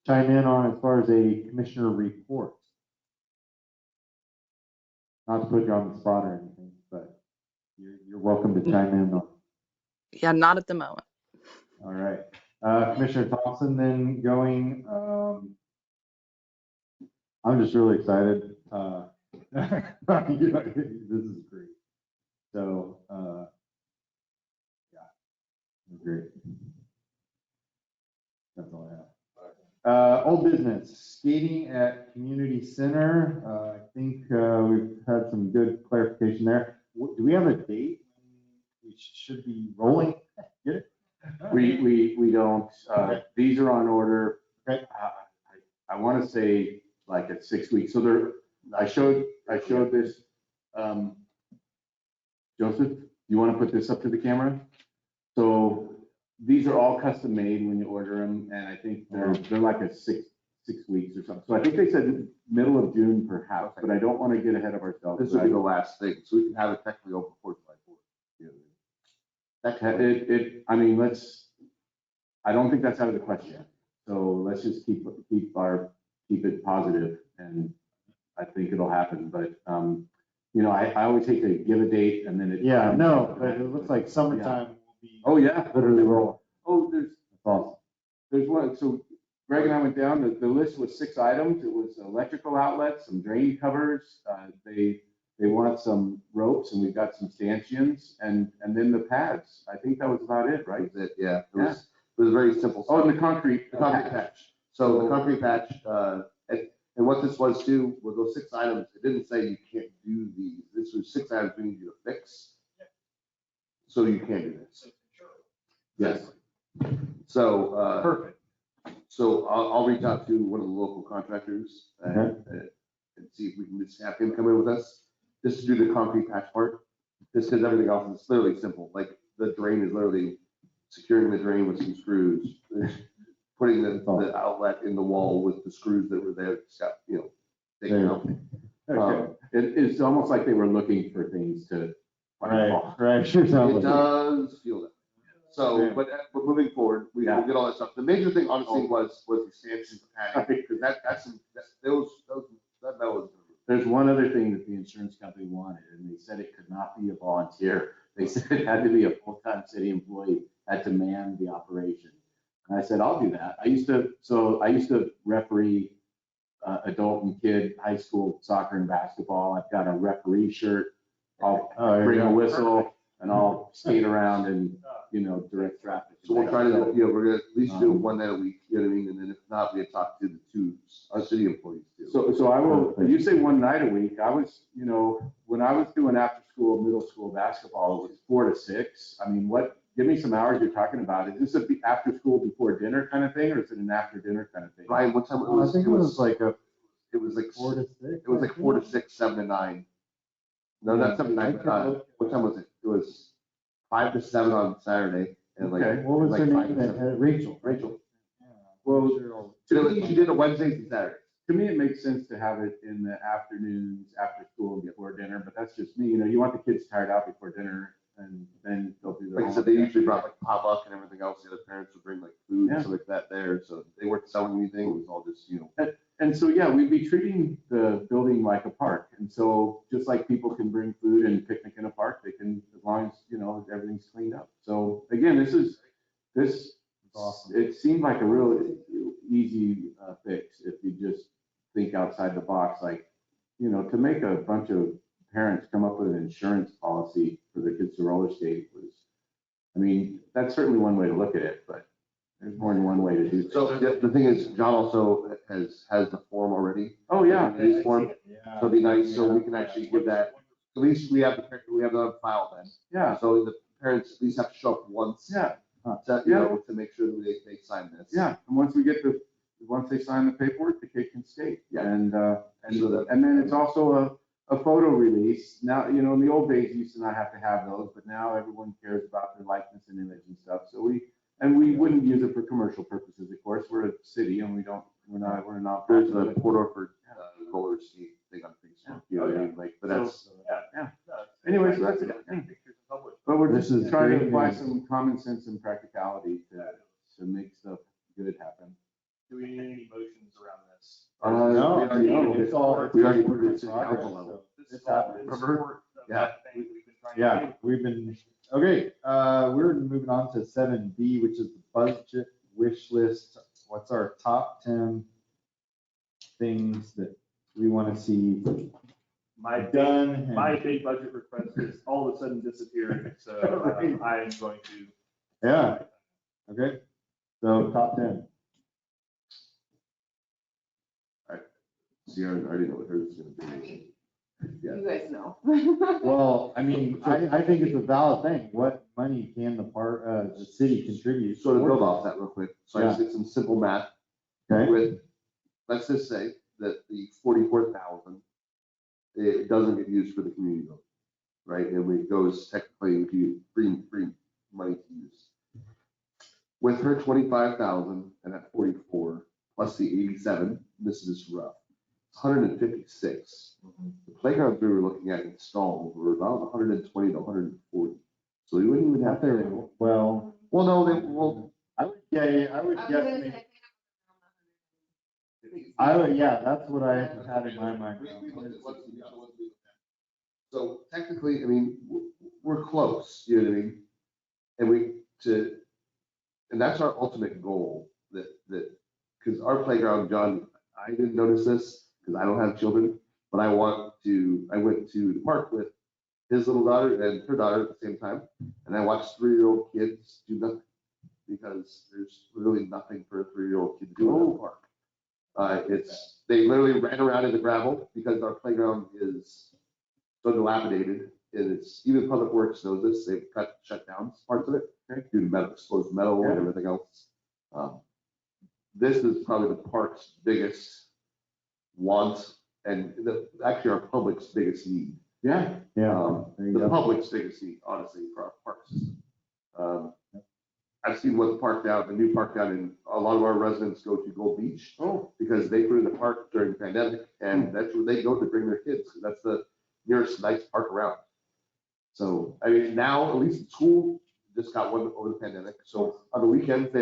chime in on as far as a commissioner report? Not to put you on the spot or anything, but you're welcome to chime in on. yeah, not at the moment. All right. Commissioner Thompson then going, I'm just really excited. This is great. So, yeah, great. That's all I have. Old business, skating at community center. I think we've had some good clarification there. Do we have a date when we should be rolling? Get it? We don't, these are on order. Okay. I want to say like at 6 weeks. So I showed this, Joseph, you want to put this up to the camera? So these are all custom made when you order them, and I think they're like a six weeks or something. So I think they said middle of June perhaps, but I don't want to get ahead of ourselves. This will be the last thing, so we can have it technically open for July 4th. I mean, I don't think that's out of the question. So let's just keep it positive, and I think it'll happen. But you know, I always hate to give a date and then it. Yeah, no, but it looks like summertime will be. Oh, yeah. Literally rolling. Oh, That's awesome. there's one. So Greg and I went down. The list was 6 items. It was electrical outlets, some drain covers. They wanted some ropes, and we've got some stanchions, and then the pads. I think that was about it, right? That's it, yeah. It was very simple. Oh, and the concrete patch. So the concrete patch, and what this was too, was those 6 items, it didn't say you can't do these. This was 6 items we need you to fix. So you can do this. Yes. So, Perfect. so I'll reach out to one of the local contractors and see if we can just have him come in with us, just to do the concrete patch part. Just because everything else is literally simple. Like the drain is literally securing the drain with some screws, putting the outlet in the wall with the screws that were there, taken out. Okay. It's almost like they were looking for things to. Right, sure. It does feel that. So, but moving forward, we'll get all that stuff. The major thing honestly was the stanchions, padding, because that was. There's one other thing that the insurance company wanted, and they said it could not be a volunteer. They said it had to be a full-time city employee, had to man the operation. And I said, I'll do that. I used to referee adult and kid high school soccer and basketball. I've got a referee shirt. I'll bring a whistle and I'll skate around and, direct traffic. So we'll try to, we're gonna at least do one night a week, you know what I mean? And then if not, we talk to the 2 city employees too. So I will, you say one night a week. I was, when I was doing after school, middle school basketball, it was 4 to 6. I mean, give me some hours you're talking about. Is this a after school before dinner kind of thing, or is it an after dinner kind of thing? Ryan, what time I think it was like 4 to 6. It was like 4 to 6, 7 to 9. No, not 7 to 9. What time was it? It was 5 to 7 on Saturday. And like, what was her name? Rachel. Well, she did it Wednesdays and Saturdays. To me, it makes sense to have it in the afternoons, after school and before dinner, but that's just me. You want the kids tired out before dinner, and then they'll do their Like I said, they usually brought like potluck and everything else. The other parents would bring like food and stuff like that there. So they weren't selling anything. It was all just, And so, yeah, we'd be treating the building like a park. And so just like people can bring food and picnic in a park, they can, as long as, everything's cleaned up. So again, this awesome. It seemed like a real easy fix if you just think outside the box, like, to make a bunch of parents come up with an insurance policy for their kids to roller skate that's certainly one way to look at it, but there's more than one way to do it. So the thing is, John also has the form already. Oh, yeah. His form. So it'd be nice, so we can actually give that, at least we have the file then. Yeah. So the parents at least have to show up once. Yeah. To make sure that they sign this. Yeah, and once they sign the paperwork, the kid can skate. Yeah. And then it's also a photo release. Now, in the old days, you used to not have to have those, but now everyone cares about their likeness and image and stuff. So we wouldn't use it for commercial purposes, of course. We're a city and we're not. There's the Port Orford roller skate thing on Facebook. But that's. Yeah. Anyway, so that's it. But we're just trying to apply some common sense and practicality to make stuff good happen. Do we need any motions around this? No, it's all. We already put it to the council level. This is all in support of that thing we've been trying to do. We've been, okay, we're moving on to 7B, which is the budget wish list. What's our top 10 things that we want to see done? My big budget request is all of a sudden disappearing, so I am going to. Yeah, okay, so top 10. See, I already know what hers is gonna be. Yeah. You guys know. Well, I think it's a valid thing. What money can the city contribute? So to build off that real quick, so I just did some simple math. Okay. With, let's just say that the 44,000, it doesn't get used for the community building. right? And it goes technically to free money to use. With her 25,000 and at 44 plus the 87, this is rough. 156. The playgrounds we were looking at installed were about 120 to 140. So we wouldn't even have to. Well, No, they will. I would, yeah, I would I was guess, gonna maybe- say, I would, yeah, that's what I had in my mind. We looked at what's the other ones we looked at. So technically, I mean, we're close, you know what I mean? And that's our ultimate goal, because our playground, John, I didn't notice this because I don't have children, but I went to the park with his little daughter and her daughter at the same time, and I watched 3-year-old kids do nothing because there's really nothing for a 3-year-old kid to do in the park. They literally ran around in the gravel because our playground is so dilapidated, and it's, even Public Works knows this, they've shut down parts of it due to metal, exposed metal and everything else. This is probably the park's biggest want, and actually our public's biggest need. Yeah. The public's biggest need, honestly, for our park system. I've seen the new park down in, a lot of our residents go to Gold Beach. Because they put in the park during the pandemic, and that's where they go to bring their kids, because that's the nearest nice park around. So, I mean, now, at least the school just got one over the pandemic, so on the weekends, on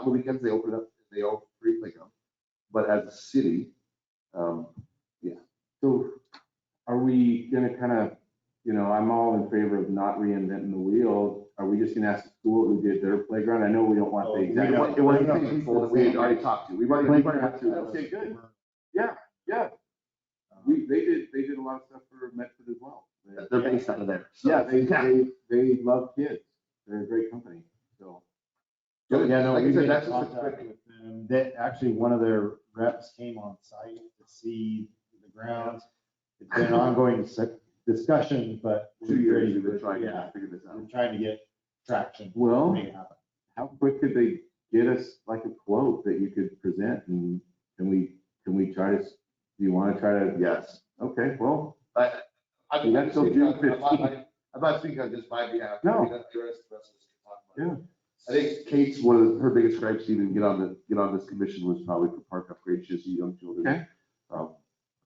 the weekends, they open it up, they all free playground. But as a city, yeah. So are we gonna kind of, I'm all in favor of not reinventing the wheel. Are we just gonna ask the school who did their playground? I know we don't want the exact. It wasn't the same people that we had already talked to. We've already went through those. Okay, good. Yeah. They did a lot of stuff for Medford as well. They're based out of there. So. Yeah, they love kids. They're a great company, so. Yeah, no, Like I we said, made that's just a contact quick. with them. That actually, one of their reps came on site to see the grounds. It's been an ongoing discussion, but 2 years ready we've been to- trying yeah, to figure this out. we're trying to get traction. Well, to make it happen. how quick could they get us like a quote that you could present, and can we try to, do you want to try to? Yes. Okay, well, I mean, That's till June 15th. I'm not speaking on just my behalf. No. I mean, that's the rest of us can talk about it. yeah, I think Kate's her biggest gripes to even get on this commission was probably for park upgrades, just young children. Okay.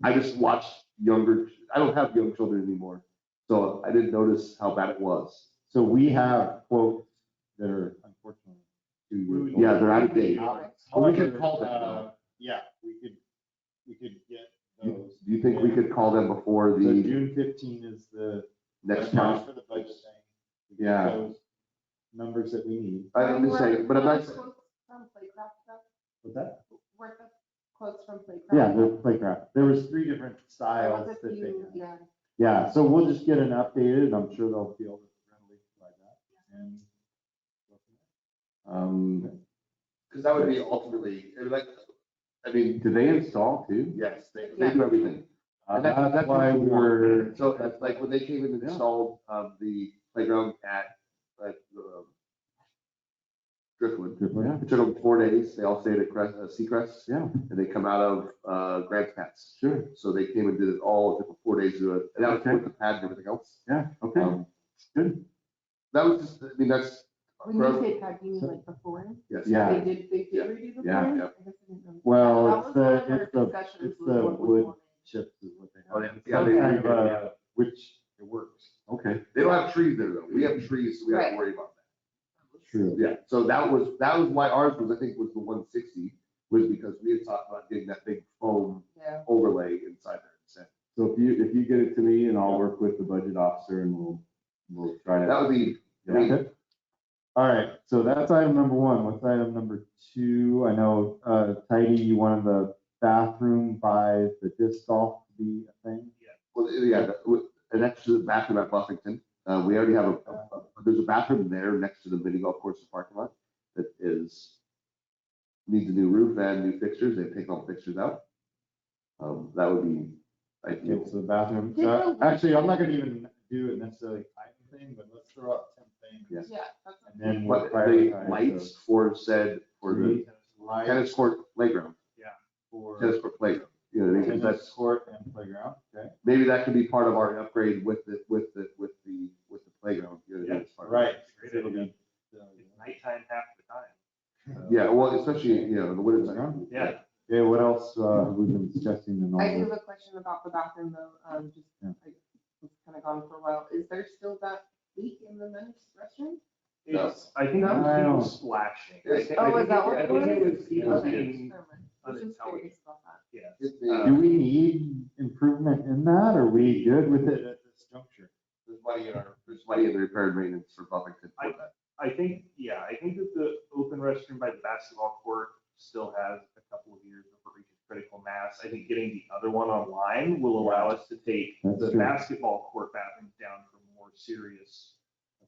I just watched I don't have young children anymore, so I didn't notice how bad it was. So we have quotes that are unfortunately 2 years old. Yeah, they're out of date. However, We could call them. yeah, we could get those. Do you think we could call them before So the June 15 is the next deadline month? for the budget thing. We get Yeah. Those numbers that we need. I'm just saying, but I'm not. Quotes from Playcraft stuff? What's that? Weren't the quotes from Playcraft? Yeah, the playground. There was 3 different There styles was a that they few, had. yeah. Yeah, so we'll just get an updated. I'm sure they'll be able to readily provide that. And Because that would be ultimately, I mean, do they install too? yes, they do everything. And that's why we're. So that's like when they came in and installed the playground at Driftwood. Yeah. It took them 4 days. They all stayed at Seacrest. Yeah. And they come out of Grants Pats. Sure. So they came and did it all. It took them 4 days to do it. And that was Okay. with the pad and everything else. Yeah, okay, good. That was just, I mean, that's. When you say pad, you mean like the flooring? Yes. Yeah. They did Yeah. redo the Yeah. flooring? Yeah. I guess I didn't know. Well, That it's was one of our the discussions it's was the what we wood wanted. chips is what they Oh, have. yeah. It's Yeah, some they kind do, of yeah. which it works. Okay, They don't have trees there though. We have trees, so we have to Right. worry about that. True. Yeah, so that was why ours was, I think, was the 160, was because we had talked about getting that big foam Yeah. overlay inside there instead. so if you get it to me, and I'll work with the budget officer, and we'll try to. That would be, I mean, Okay. All right, so that's item number 1. What's item number 2? I know, Tidy, you wanted the bathroom by the disc golf to be a thing. well, yeah, an extra bathroom at Buffington. We already have there's a bathroom there next to the mini golf course parking lot that needs a new roof and new fixtures. They've taken all the fixtures out. That would be ideal. Okay, so the bathroom, Did the- actually, I'm not gonna even do it necessarily item thing, but let's throw out 10 things. Yeah. Yeah. That's And then we'll But the prioritize lights for the lights tennis court playground, for tennis court playground. You know what I mean? 'Cause tennis that's, court and playground, okay? maybe that could be part of our upgrade with the especially, you know, the winter time. Yeah. Okay, what else have we been discussing in all I do this? have a question about the bathroom though, just, Yeah. it's kind of gone for a while. Is there still that leak in the men's restroom? It's, I think it I was people don't- splashing. Oh, is that what I it think it was? was people Okay, being never mind. I was just unintelligent. curious about that. Yes. Do we need improvement in that? Are we good with it at this juncture? There's money in the repair and maintenance for Buffington for that. I think that the open restroom by the basketball court still has a couple of years before it reaches critical mass. I think getting the other one online will allow us to take That's the true. basketball court bathrooms down for more serious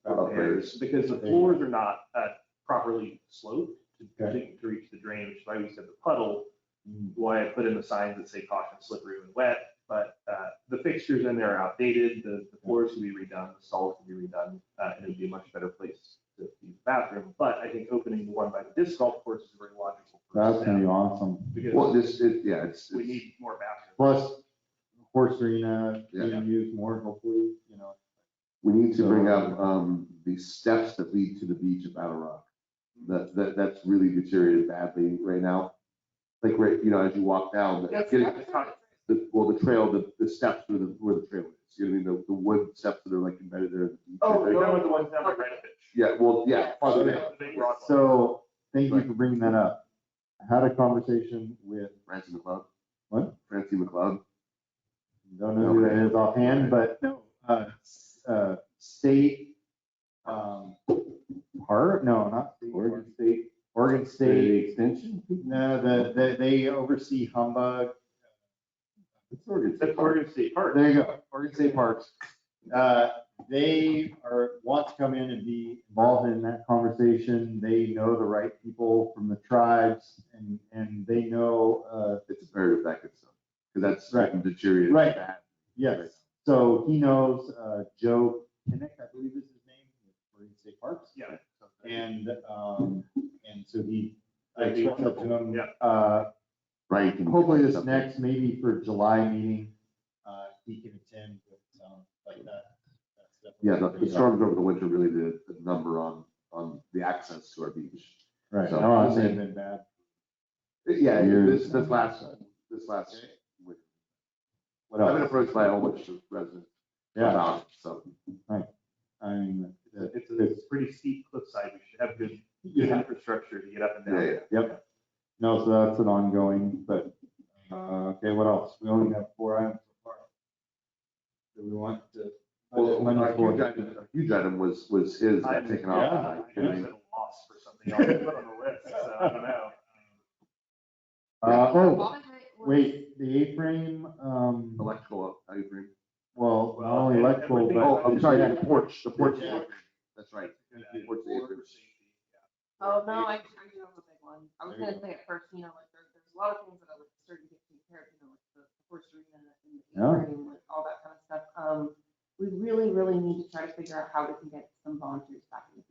Okay. repairs, because the floors are not properly sloped to reach the drain, which is why we said the puddle, why I put in the signs that say caution slippery when wet. But the fixtures in there are outdated, the floors can be redone, the stalls can be redone, and it would be a much better place to use the bathroom. But I think opening the one by the disc golf course is a very logical That's first gonna be step, awesome. Well, because it's, we need more bathrooms. Plus, horse arena, Yeah. being used more, hopefully, you know. we need to bring up, the steps that lead to the beach of Battle Rock. That's really deteriorated badly right now. Like, right, you know, as you walk down, the trail, the steps where the trail is, you know, what I mean, the wood steps that are like embedded there. Oh, Are you talking about the ones down by Granite Pitch? Yeah, well, yeah, farther down. The big broad ones. So, thank you for bringing that up. I had a conversation with, Francie McLeod. What? Francie McLeod. don't know who that is offhand, but state, part, no, not state. Oregon State. Extension? No, they oversee Humbug. It's Oregon That's State Park. Oregon State Park. There you go, Oregon State Parks. They want to come in and be involved in that conversation. They know the right people from the tribes and they know, It's imperative that gets done, because that's Right. deteriorated Right. bad. yes. So he knows, Joe Kinnick, I believe is his name, with Oregon State Parks. Yeah. And so I That'd be expressed that to wonderful, him, yeah. Right. and hopefully this something. next, maybe for July meeting, he can attend with, like that. That's Yeah, definitely- the storms over the winter really did a number on the access to our beach. Right, So- no, I'm saying been bad. Yeah, Years. this last winter. What I've been else? approached by a whole bunch of residents Yeah, about it, so. I mean, It's a pretty steep cliffside. We should have good yeah, infrastructure to get up and down. Yeah, yep. No, so that's an ongoing, but, okay, what else? We only have 4 items so far. Do we want to? Well, money a for- huge item was his got I'm- taken yeah, off. I'm at a loss for something else to put on the list, so I don't know. A Oh, lot of it was- wait, the A-frame, Electrical, how you bring? well, not Well, only and electrical, everything- but. Oh, I'm sorry, the porch, Yeah. that's right. Yeah. Porch, the apron. Oh, no, I do have a big one. I was gonna say it first, you know, like there's a lot of things that I would start to get taken care of, you know, like the horse arena and the Yeah. apron, like all that kind of stuff. We really need to try to figure out how we can get some volunteers back in.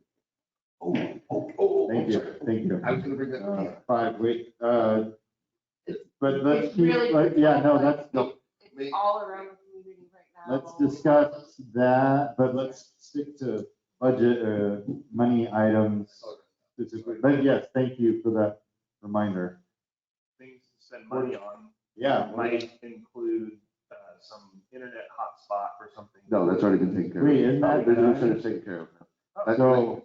Thank you, thank you. I was gonna bring that up. 5, wait, but let's It's keep, really- yeah, no, that's, no, It's all around the community right now. let's discuss that, but let's stick to budget, money items specifically. But yes, thank you for that reminder. Things to spend money on Yeah. might include some internet hotspot or something. No, that's already been taken care of. Wait, isn't that They're done? trying to take care of now.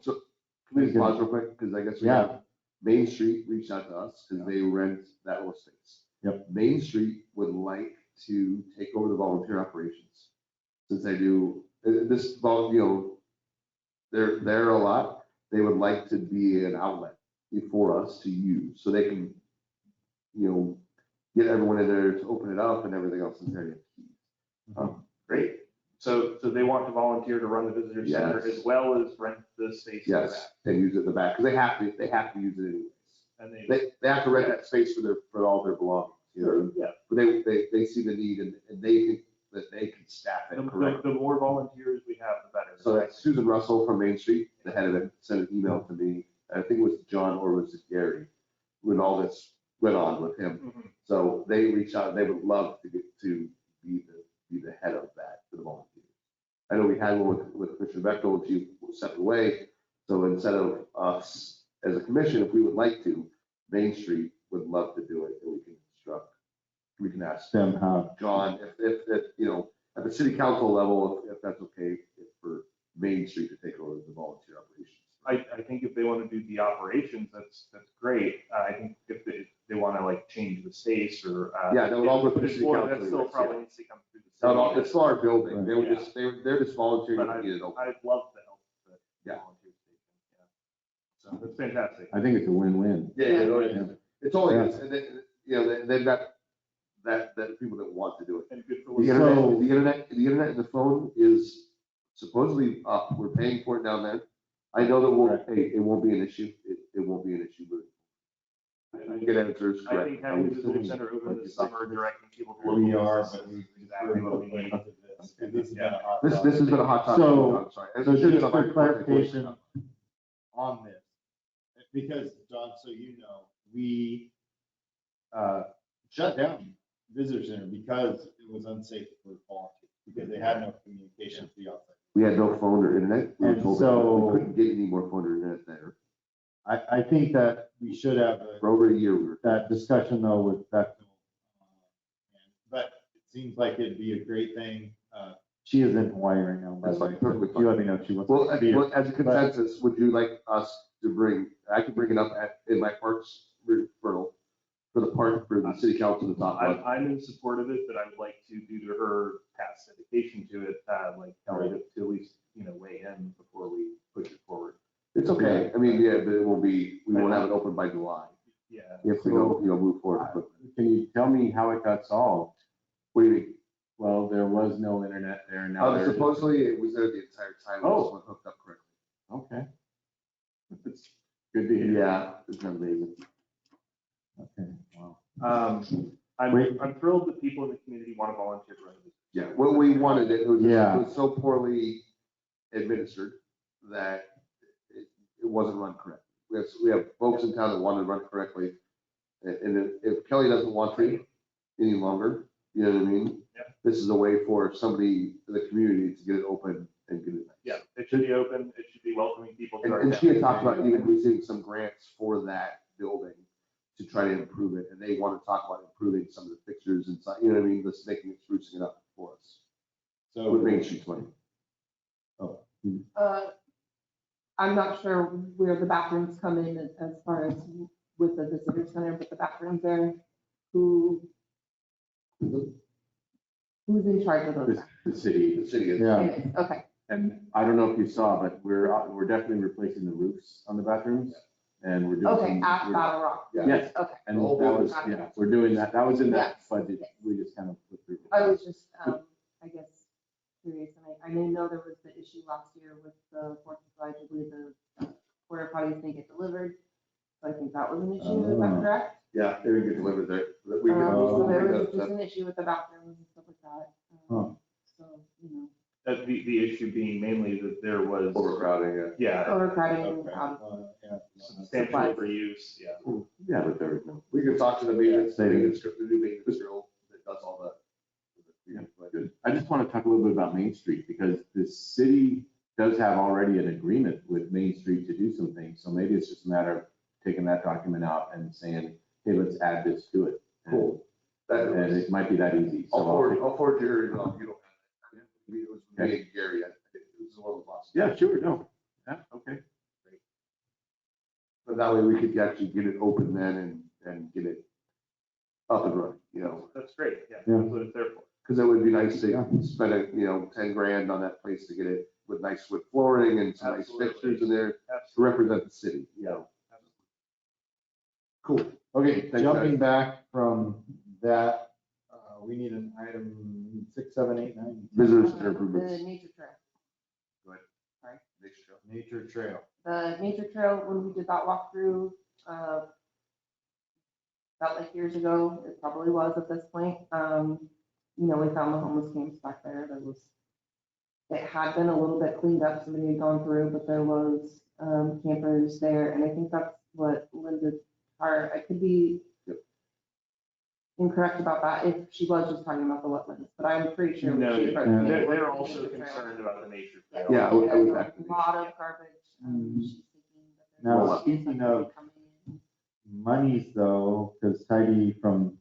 So- Can we just pause real quick, because I guess we Yeah. have, Main Street reached out to us, because they rent that little space. Yep. Main Street would like to take over the volunteer operations. Since they do, this, you know, they're a lot, they would like to be an outlet for us to use, so they can, you know, get everyone in there to open it up and everything else in there. Great. So they want to volunteer to run the visitor center Yes. as well as rent the space. in the Yes, and use it in the back, because they have to use it anyways. back. And They have to rent that space for all their belongings, you know, yeah, but they see the need and they think that they can staff it correctly. the more volunteers we have, the better. So that's Susan Russell from Main Street, the head of it, sent an email to me, I think it was John or was it Gary, when all this went on with him. Mhm. So they reached out, they would love to get to be the head of that for the volunteers. I know we had one with Commissioner Bechtel, and she stepped away, so instead of us as a commission, if we would like to, Main Street would love to do it, and we can ask Them how, John if, you know, at the city council level, if that's okay for Main Street to take over the volunteer operations. I think if they want to do the operations, that's great. I think if they want to like change the space or. Yeah, that would all go through put the it city forward, council That still anyways, yeah. probably needs to come through the No, city. it's still our building. They would Yeah. just, they're just volunteering But to get it open. I'd love to help the Yeah. volunteer station, yeah. So that's fantastic. I think it's a win-win. Yeah, it's only, Yeah. and then, you know, they've got that people that want to do it. And good for The listeners. internet and the phone is supposedly up. We're paying for it down there. I know that it won't be an issue. It won't be an issue, but I get answers I correct. think having the visitor center open this summer, directing people to local We are, businesses but we. is exactly what we need. And this has been a hot. This has been a hot topic. So- I'm sorry. So just for clarification, On this, because John, so you know, we shut down visitor center because it was unsafe for volunteers, because they had no communication with the outside. We had no phone or internet. We were And told so- we couldn't get any more phone or internet there. I think that we should have For over a year, we were. that discussion though with Beth. But it seems like it'd be a great thing. She is in Hawaii right now, by That's the way. fine, perfectly fine. You let me know if she wants Well, to be here. as a consensus, would you like us to I could bring it up in my parks referral for the city council to talk about. I'm in support of it, but I would like to, due to her past dedication to it, like Kelly to at least, weigh in before we push it forward. It's okay. I mean, yeah, but we won't have it open by July Yeah. if we don't, move forward. But Can you tell me how it got solved? what do you mean? Well, there was no internet there and now there's. Supposedly it was there the entire time. It just wasn't hooked up correctly. Okay. It's good to hear. Yeah, it's amazing. Okay, wow. I'm thrilled that people in the community want to volunteer for it. Yeah, what we wanted, it was, Yeah. it was so poorly administered that it wasn't run correctly. We have folks in town that want to run correctly. And if Kelly doesn't want to any longer, you know what I mean? Yeah. This is a way for somebody in the community to get it open and get it. Yeah, it should be open, it should be welcoming people to our And she had town. talked about even receiving some grants for that building to try to improve it. And they want to talk about improving some of the fixtures inside, you know what I mean? Just making it, sprucing it up for us. So. With Main Street's money. I'm not sure where the bathrooms come in as far as with the visitor center, but the bathrooms there, who's in charge of those? The city. The city is. Yeah. Anyways, okay, And I don't know if you saw, but we're definitely replacing the roofs on the bathrooms and we're doing. okay, at Battle Rock. Yeah. Yes, Okay, and The whole that was, building. yeah, we're doing that. That was in that Yes. budget. We just kind of put through. I was just, I guess, curious, and I didn't know there was the issue last year with the Fourth of July, I believe the porta potties didn't get delivered. So I think that was an issue, is that Oh. correct? Yeah, they would get delivered there. We could- So there was that- just an issue with the bathrooms and stuff like that. Huh. So, you know, The issue being mainly that there was. Overcrowding, Yeah, overcrowding Okay. and Yeah. substantial overuse, yeah. Yeah, but there was no. we could talk to the maintenance, the new maintenance girl that does all that. Yeah, good. I just want to talk a little bit about Main Street because the city does have already an agreement with Main Street to do some things. So maybe it's just a matter of taking that document out and saying, hey, let's add this to it. Cool. That And is, it might be that easy. So I'll forward your, you don't have that. It was me and Gary, I think it was one of the last. Yeah, sure, no. Yeah, okay. But that way we could actually get it open then and get it up and running, That's great, yeah, Yeah. that's what it's there for. because it would be nice Yeah. to spend, 10 grand on that place to get it with nice wood flooring and some nice Absolutely. fixtures in there to Absolutely. represent the city, Cool. Okay, Thanks, jumping guys. back from that, we need an item 6, 7, 8, 9. Visitors center the improvements. nature trail. Nature trail. The nature trail, when we did that walkthrough, felt like years ago, it probably was at this point. We found the homeless camps back there. It had been a little bit cleaned up, somebody had gone through, but there was campers there, and I think that's what Linda, I could be incorrect about that, if she was just talking about the wetlands, but I'm pretty sure. No, she- they're also concerned about the nature trail. Yeah, I would There's back to a lot of garbage. Mhm. She's thinking that there's Now, a lot of speaking stuff of- coming in. monies though, because Tidy from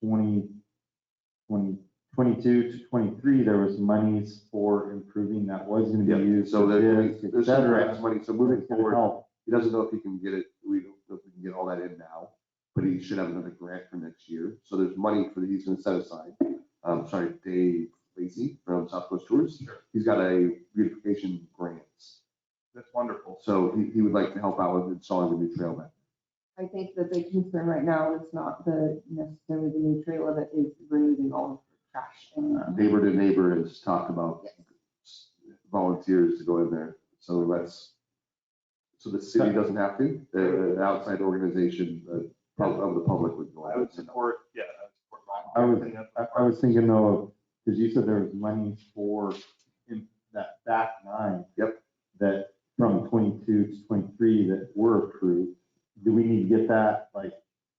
2022 to 23, there was monies for improving that was going to be used. So for there's bids, et some cetera. grants money, so moving It's gonna forward, help. he doesn't know if he can get it, we don't know if we can get all that in now, but he should have another grant for next year. So there's money for, he's gonna set aside. Sorry, Dave Lacy from Southwest Tours. He's got a beautification grants. That's wonderful. So he would like to help out with installing the new trail back. I think the big concern right now is not necessarily the new trailer, that is removing all of the trash. And Neighbor to neighbor has talked about volunteers to go in there. So so the city doesn't have to, the outside organization of the public would go. I would support, yeah, I I would was, support. I was thinking though, because you said there was monies for in that back 9. Yep. That from 22 to 23 that were approved. Do we need to get that, like,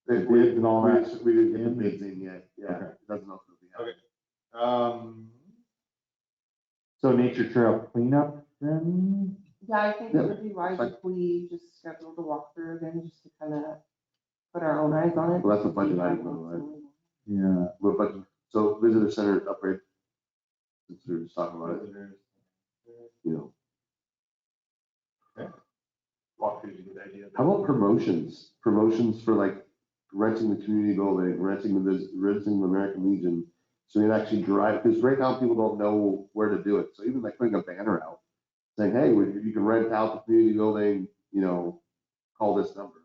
the bids and all that? We didn't get the bids in yet. Yeah, Okay. it doesn't know if it'll be Okay. So nature trail cleanup then? yeah, I think it would be wise Fine. if we just scheduled a walkthrough again, just to kind of put our own eyes on it. Well, that's a budget item, though, right? Yeah. Well, but, so visitor center upgrade, since we were just talking about it, you know. Walkthrough is a good idea. How about promotions? Promotions for like renting the community building, renting the American Legion. So you can actually drive, because right now people don't know where to do it. So even like putting a banner out saying, hey, you can rent out the community building, you know, call this number.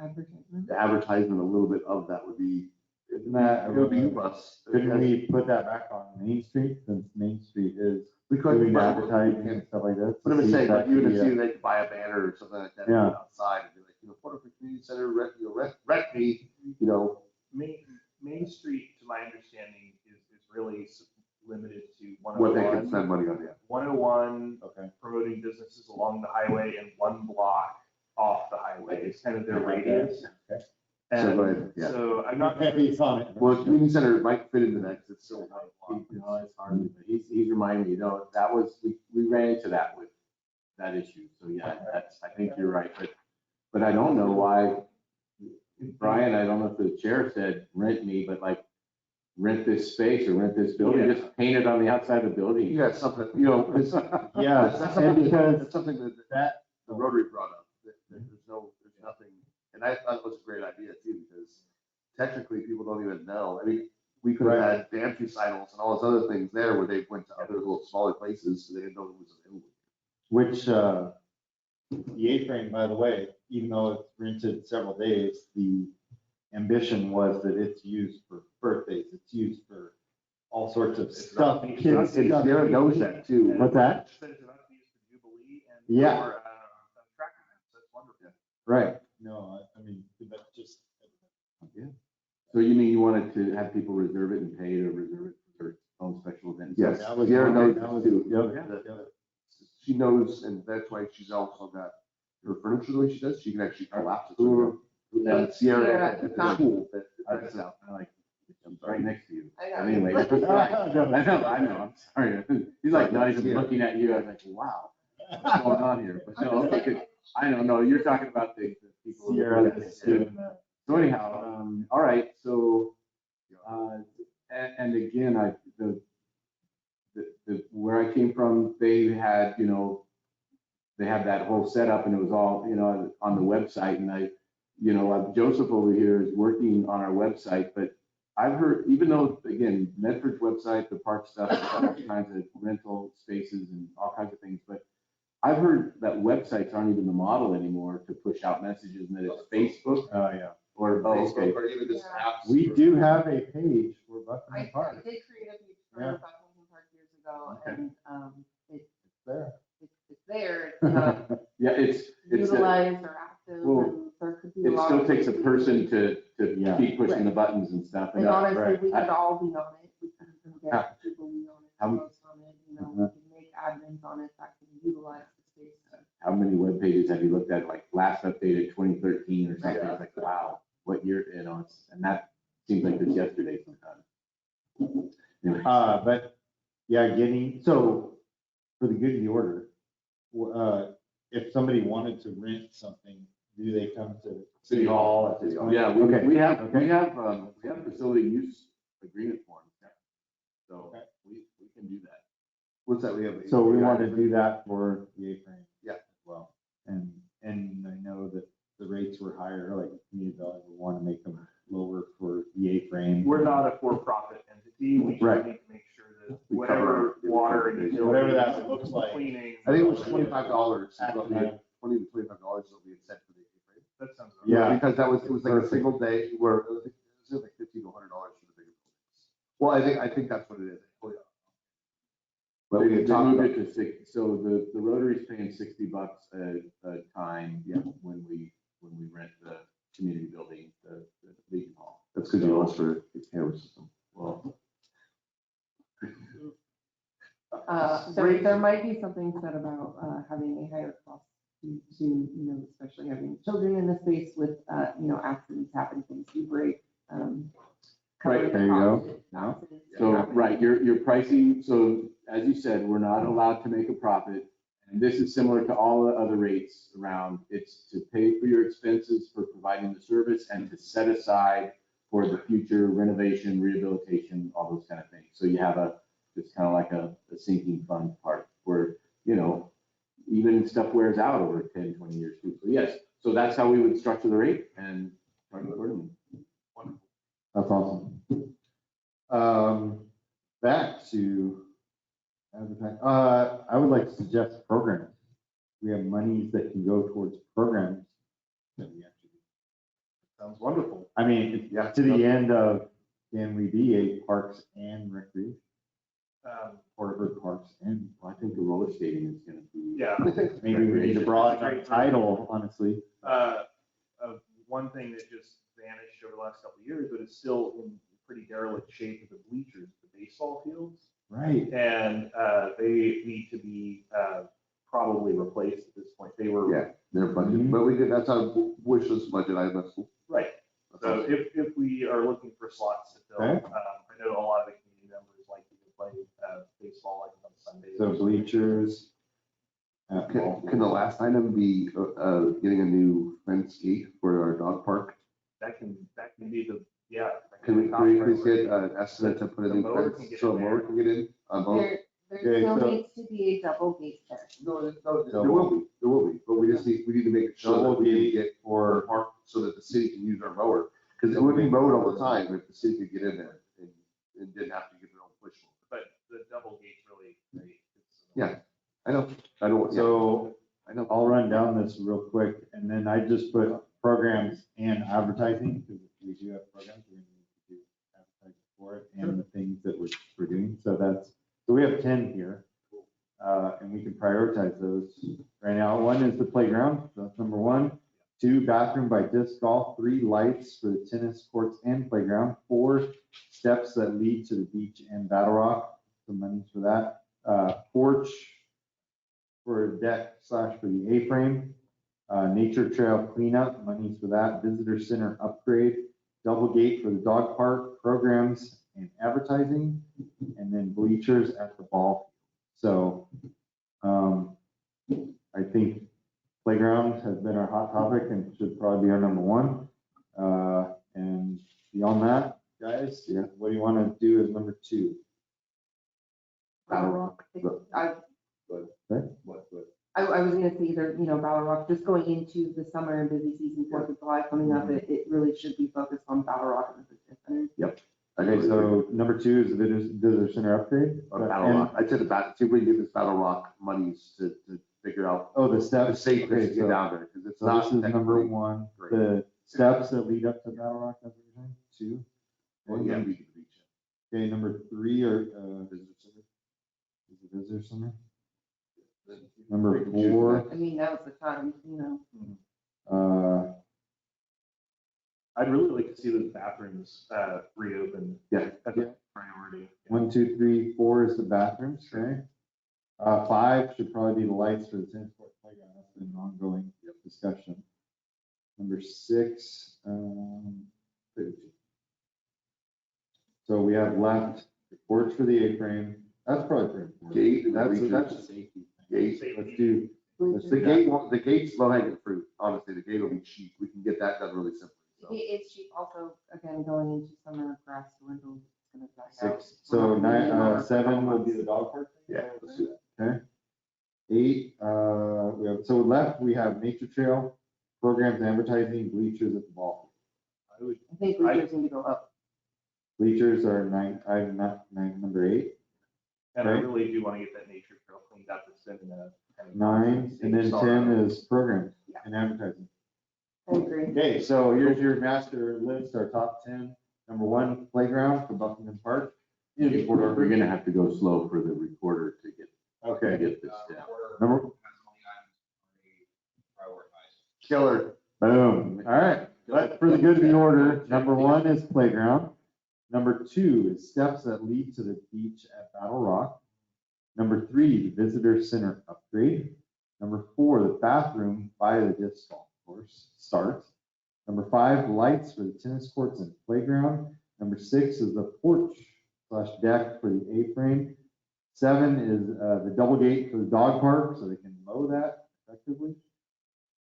Advertisement. The advertisement, a little bit of that would be, Isn't that, it would be us. couldn't we put that back on Main Street, since Main Street is We could, doing but advertising and stuff like that? But I'm to see saying, if like, that you could would be see, a- they could buy a banner or something like that, Yeah. outside and be like, you know, Porterford Community Center, rent me, you know. Main Street, to my understanding, is really limited to What they can 101. spend money on, yeah. 101, Okay. promoting businesses along the highway and 1 block off the highway. It's kind of their radius. Okay. So, And but, yeah. so I'm not. He's on it. Well, community center might fit into that, 'cause it's still. You know, it's hardly, but he's reminding me, you know, that was, we ran into that with that issue. So yeah, I think you're right, but I don't know why, Brian, I don't know if the chair said rent me, but like rent this space or rent this building, Yeah. just paint it on the outside of the building. You got something, you know, it's, Yeah, that's and something, because that's something that the Rotary brought up, that there's nothing, and I thought it was a great idea too, because technically people don't even know. I mean, we could have had dance recitals and all those other things there where they went to other little smaller places, so they didn't know it was available. which, The A-frame, by the way, even though it's rented several days, the ambition was that it's used for birthdays, it's used for all sorts of stuff. It's kids not- stuff. And Sierra knows that too. What's that? Said it's about to be used for Jubilee and Yeah. for track events. That's wonderful. right, No, I mean, that's just. So you mean you wanted to have people reserve it and pay to reserve it for their own special event? Yes, That was Sierra one- knows that was- too. yep. That- She knows, and that's why she's also got her furniture the way she does, she can actually collapse it. Who- And Sierra Sierra, at the not- school, that That's out, I like, I'm right next to you. I know. Anyway, I know, I'm sorry. He's like not even looking at you. I was like, wow, what's going on here? But no, okay, I don't know, you're talking about the people. who- Sierra that's doing that. So anyhow, all right, so, and again, where I came from, they had, you know, they had that whole setup and it was all, you know, on the website and Joseph over here is working on our website, but I've heard, even though, again, Medford's website, the park stuff, has got all kinds of rental spaces and all kinds of things, but I've heard that websites aren't even the model anymore to push out messages and that it's Facebook Oh, yeah. or, okay. Facebook or even just apps. We do have a page for I Buckingham did Park. create a page for Yeah. Buckingham Park years ago, Okay. and It's there. it's there, it's not Yeah, it's, utilized or active, Well, and there could be a it lot. still of takes a things. person to Yeah. keep pushing the buttons and stuff. And honestly, right. we could all be on it, we could even How- get Jubilee on it, how- post on it, you know, we can make admins on it that can utilize the space. How many web pages have you looked at, like last updated 2013 or something? It's like, wow, what year, you know, and that seems like it's yesterday sometimes. Anyway. But yeah, so for the good of the order, if somebody wanted to rent something do they come to City Hall. at this point? Yeah, Okay, we have okay. facility use agreement forms. So Okay. we can do that. What's that we have? So we want to do that for the A-frame. Yeah. As well. And I know that the rates were higher, like community development would want to make them lower for the A-frame. We're not a for-profit entity. We just Right. need to make sure that We whatever cover- water and utilities. Whatever that looks like. Cleaning. I think it was $25. At the $20 time. to $25 that we had set for the A-frame. That sounds. about Yeah. right. Because it was like a Perfect. single day where it was like $50 to $100 for the bigger buildings. Well, I think that's what it is. Oh, yeah. But we had They talked moved about, it to six, so the Rotary's paying $60 a time, Yeah. when we rent the community building, the Legion Hall. that's good deal for the camera system. Well, There might be something said about having a higher cost to, especially having children in the space with, accidents happen, things do break. Right, there you go. No. so, right, your pricing, so as you said, we're not allowed to make a profit. And this is similar to all the other rates around. It's to pay for your expenses for providing the service and to set aside for the future renovation, rehabilitation, all those kind of things. So you have it's kind of like a sinking fund part where, even stuff wears out over 10, 20 years too. So yes, so that's how we would structure the rate and charge accordingly. Wonderful. That's awesome. Back to advertising. I would like to suggest programs. We have monies that can go towards programs that we actually do. Sounds wonderful. I mean, to the end of, can we be a parks and recreation? Orford Parks and, Well, I think the roller skating is going to be. Yeah. maybe we need to broaden our title, honestly. One thing that just vanished over the last couple of years, but it's still in pretty derelict shape of the bleachers, the baseball fields. Right. And they need to be probably replaced at this point. They were. Yeah, their budget, but we did, that's our wish list budget item, that's cool. Right. So if we are looking for slots to fill, Okay. I know a lot of the community members like to play baseball like on Sundays. So bleachers. Can the last item be, getting a new fence gate for our dog park? That can be the, yeah. Can we please get an estimate to put a The new mower fence can get so a in mower there. can get in on both? There Okay, still so- needs to be a double gate there. No, there will be, but we need to make sure that Double we gate can get for park so that the city can use our mower. Because it would be mowed all the time if the city could get in there and didn't have to get their own push mower. But the double gate's really great. Yeah. I know, yeah, So I know. I'll run down this real quick, and then I just put programs and advertising, because we do have programs, we're gonna need to do advertising for it, and the things that we're doing, so we have 10 here. And we can prioritize those right now. One is the playground, that's number 1. 2, bathroom by disc golf. 3, lights for the tennis courts and playground. 4, steps that lead to the beach and Battle Rock, some monies for that. Porch for a deck / for the A-frame. Nature trail cleanup, monies for that. Visitor center upgrade. Double gate for the dog park, programs and advertising, and then bleachers at the ball. So I think playground has been our hot topic and should probably be our number 1. And beyond that, guys, what do you want to do as number 2? Battle Rock. What? I was gonna say either, Battle Rock, just going into the summer and busy season, 4th of July coming up, it really should be focused on Battle Rock and the Visitor Center. Okay, so number 2 is the visitor center upgrade. Or Battle Rock. I said see if we can get this Battle Rock monies to figure out Oh, the the steps. safest Okay, to get down there, because it's So not. this is number technically 1. great. The steps that lead up to Battle Rock, that's what you're saying? 2. Well, yeah, we could reach it. Okay, number 3 are Visitor center. is the visitor center. Number 4. I mean, now's the time, I'd really like to see those bathrooms reopened. Yeah. As a priority. 1, 2, 3, 4 is the bathrooms, okay? 5 should probably be the lights for the tennis court playground. That's been an ongoing discussion. Number 6, so we have left the porch for the A-frame. That's probably pretty important. Gate, That's that's safety. Gate. Let's do, The gate's low hanging fruit. honestly, the gate will be cheap. We can get that done really simply. So It's cheap also, again, going into summer, grass dwindles, it's gonna die out. 6, so 9, 7 will be the dog park? yeah, let's do that. Okay. 8, so left, we have nature trail, programs, advertising, bleachers at the ball. I think bleachers need to go up. Bleachers are 9, number 8. And I Okay. really do want to get that nature trail cleaned up. It's been kind of 9, and then 10 is programs Yeah. and advertising. I agree. Okay, so here's your master list, our top 10. Number 1, playground for Buckingham Park. We're gonna have to go slow for the recorder to Okay, get this down. number, killer, boom. All right, but for the good of the order, number 1 is playground. Number 2 is steps that lead to the beach at Battle Rock. Number 3, the visitor center upgrade. Number 4, the bathroom by the disc golf course starts. Number 5, lights for the tennis courts and playground. Number 6 is the porch / deck for the A-frame. 7 is the double gate for the dog park, so they can mow that effectively.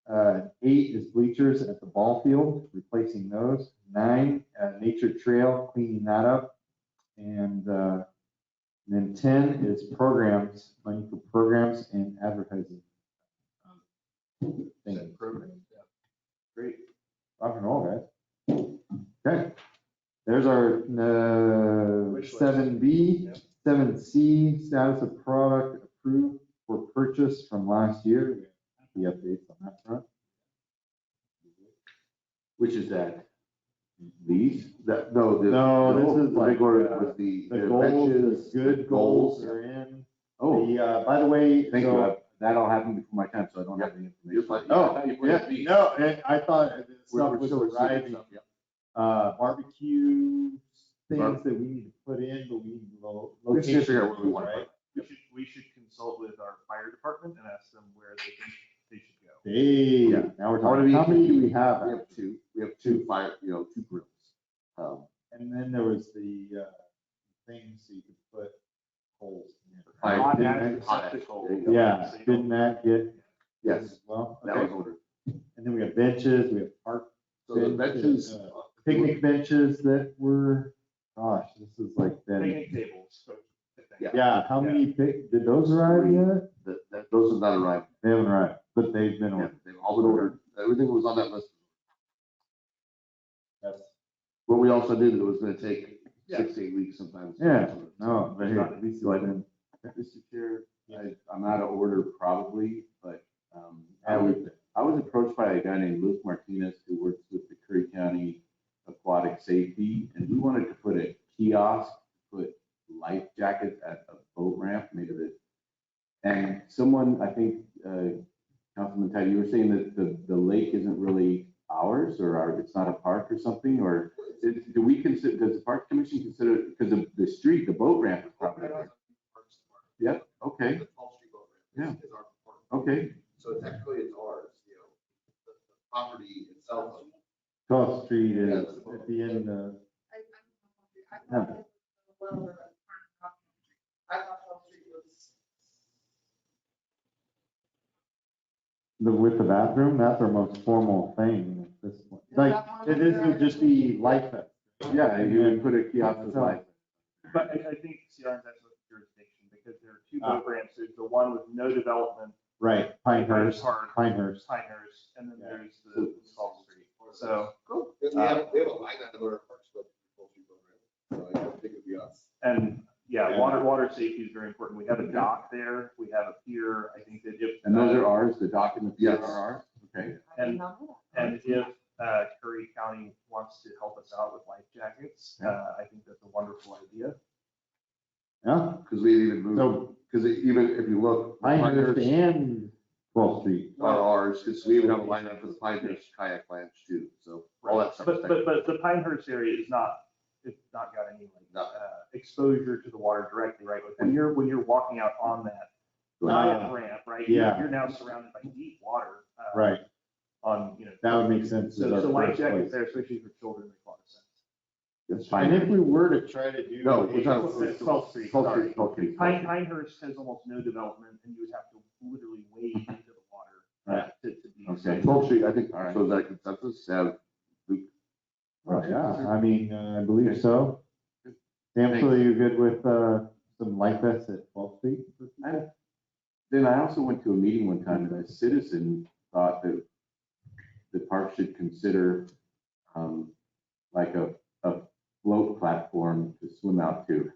8 is bleachers at the ball field, replacing those. 9, nature trail, cleaning that up. And then 10 is programs, money for programs and advertising. Things. Great. Rock and roll, guys. Okay. There's our Wish list. 7B, Yep. 7C, status of product approved for purchase from last year. We have the updates on that front. Which is that? These? That, No, this is the like big order was the goals, benches, the good goals yeah. are in. Oh, The, by the way, thank so- you. That all happened before my time, so I don't have any You're information. fine. Oh, I thought you put yeah, it B. no, and I thought the stuff We're was still receiving arriving. stuff, yeah. Barbecue things that we need to put in, but we need We should figure out location, where we want to right? put We should consult with our fire department and ask them where they think they should go. Hey, Yeah. now we're How talking, how many do we it. have? We have 2. We have 2 fire, 2 grills. And then there was the things so you could put holes in. Fire- Hot Didn't ash that- receptacle. There you go. Yeah, So you didn't don't- that get Yes, as well? that Okay. was ordered. And then we have benches, we have park So the benches. picnic benches that were, gosh, this is like been, Picnic tables. I think. Yeah. yeah, how many did those arrive yet? Those have not arrived. They haven't arrived, but they've been Yeah, ordered. they've all been ordered. Everything was on that list. That's, What we also knew that it was gonna take Yeah. 6 to 8 weeks sometimes. yeah, no, but here, at least it's been. Mr. Chair, I'm out of order probably, but I was approached by a guy named Luke Martinez who works with the Curry County Aquatic Safety, and we wanted to put a kiosk, put life jackets at a boat ramp made of it. And someone, I think, Councilman Tide, you were saying that the lake isn't really ours, or it's not a park or something, or do we consider, does the Park Commission consider, because of the street, the boat ramp is probably. Yep, okay, The 12th Street boat ramp is our park. okay. So technically it's ours, the property itself. 12th Street is at the end of, I thought it was a little bit of I thought 12th Street was. with the bathroom, that's our most formal thing at this point. Is Like, that one of this the- would just be life fest. Yeah, you would put a kiosk with life. But I think CR's has a jurisdiction because there are 2 Ah. boat ramps. There's the one with no development, Right, Pinehurst, Park. Pinehurst. Pinehurst, and then Yeah. there's the 12th Street. So, We have a line item on our parks budget for 12th Street boat ramp. So I don't think it'd be us. and yeah, Yeah. water safety is very important. We have a dock there, we have a pier. I think that if. And those are ours, the dock and the pier Yes. are ours? Okay. I did not know that. And if Curry County wants to help us out with life jackets, I think that's a wonderful idea. Yeah, Because we even moved, so because even if you look. the Pinehurst Pinehurst and 12th Street. Are ours, because we even have a line up for the Pinehurst kayak lounge too, so all that stuff. is But the Pinehurst area is not, it's not got any like, No. exposure to the water directly, right? Like when you're walking out on that Ah, ramp, right? yeah. You're now surrounded by deep water. Right, On, that would make sense. as So, our so life first jackets place. there, especially for children, make a lot of sense. That's And if fine. we were to try to do. No, we're a- talking. 12th Street, 12th sorry. Street, 12th Street. Pinehurst has almost no development and you would have to literally wade into the water Right. to be Okay. 12th Street, I think, All right. so is that consensus? Have, Oh, yeah, I mean, I believe so. Sam, so you're good with, some light vests at 12th Street? Then I also went to a meeting one time and a citizen thought that the park should consider like a float platform to swim out to.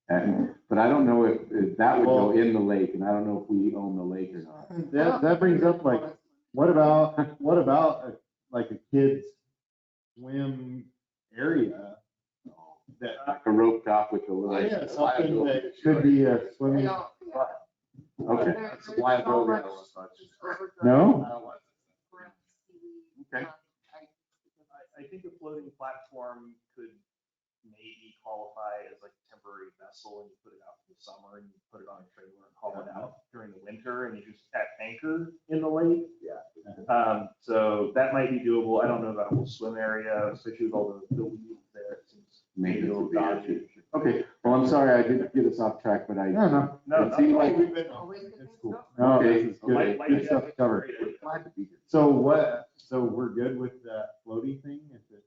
But I don't know if that would go in the lake, and I don't know if we own the lake or not. That brings up like, what about like a kid's swim area? That, Like a rope dock with a little. yeah, something that could be a swimming. Okay. That's a liability. I don't want to touch. No? Okay. I think a floating platform could maybe qualify as like a temporary vessel, and you put it out for the summer and you put it on a trailer and haul it out during the winter, and you just at anchor in the lake. Yeah. So that might be doable. I don't know about a whole swim area, especially with all the weeds there. It seems maybe a little dodgy. Okay, well, I'm sorry, I didn't get us off track, but I. No. It seemed like we've been. It's cool. No, Okay. this is good. Good stuff covered. Glad to be here. So we're good with that floating thing if it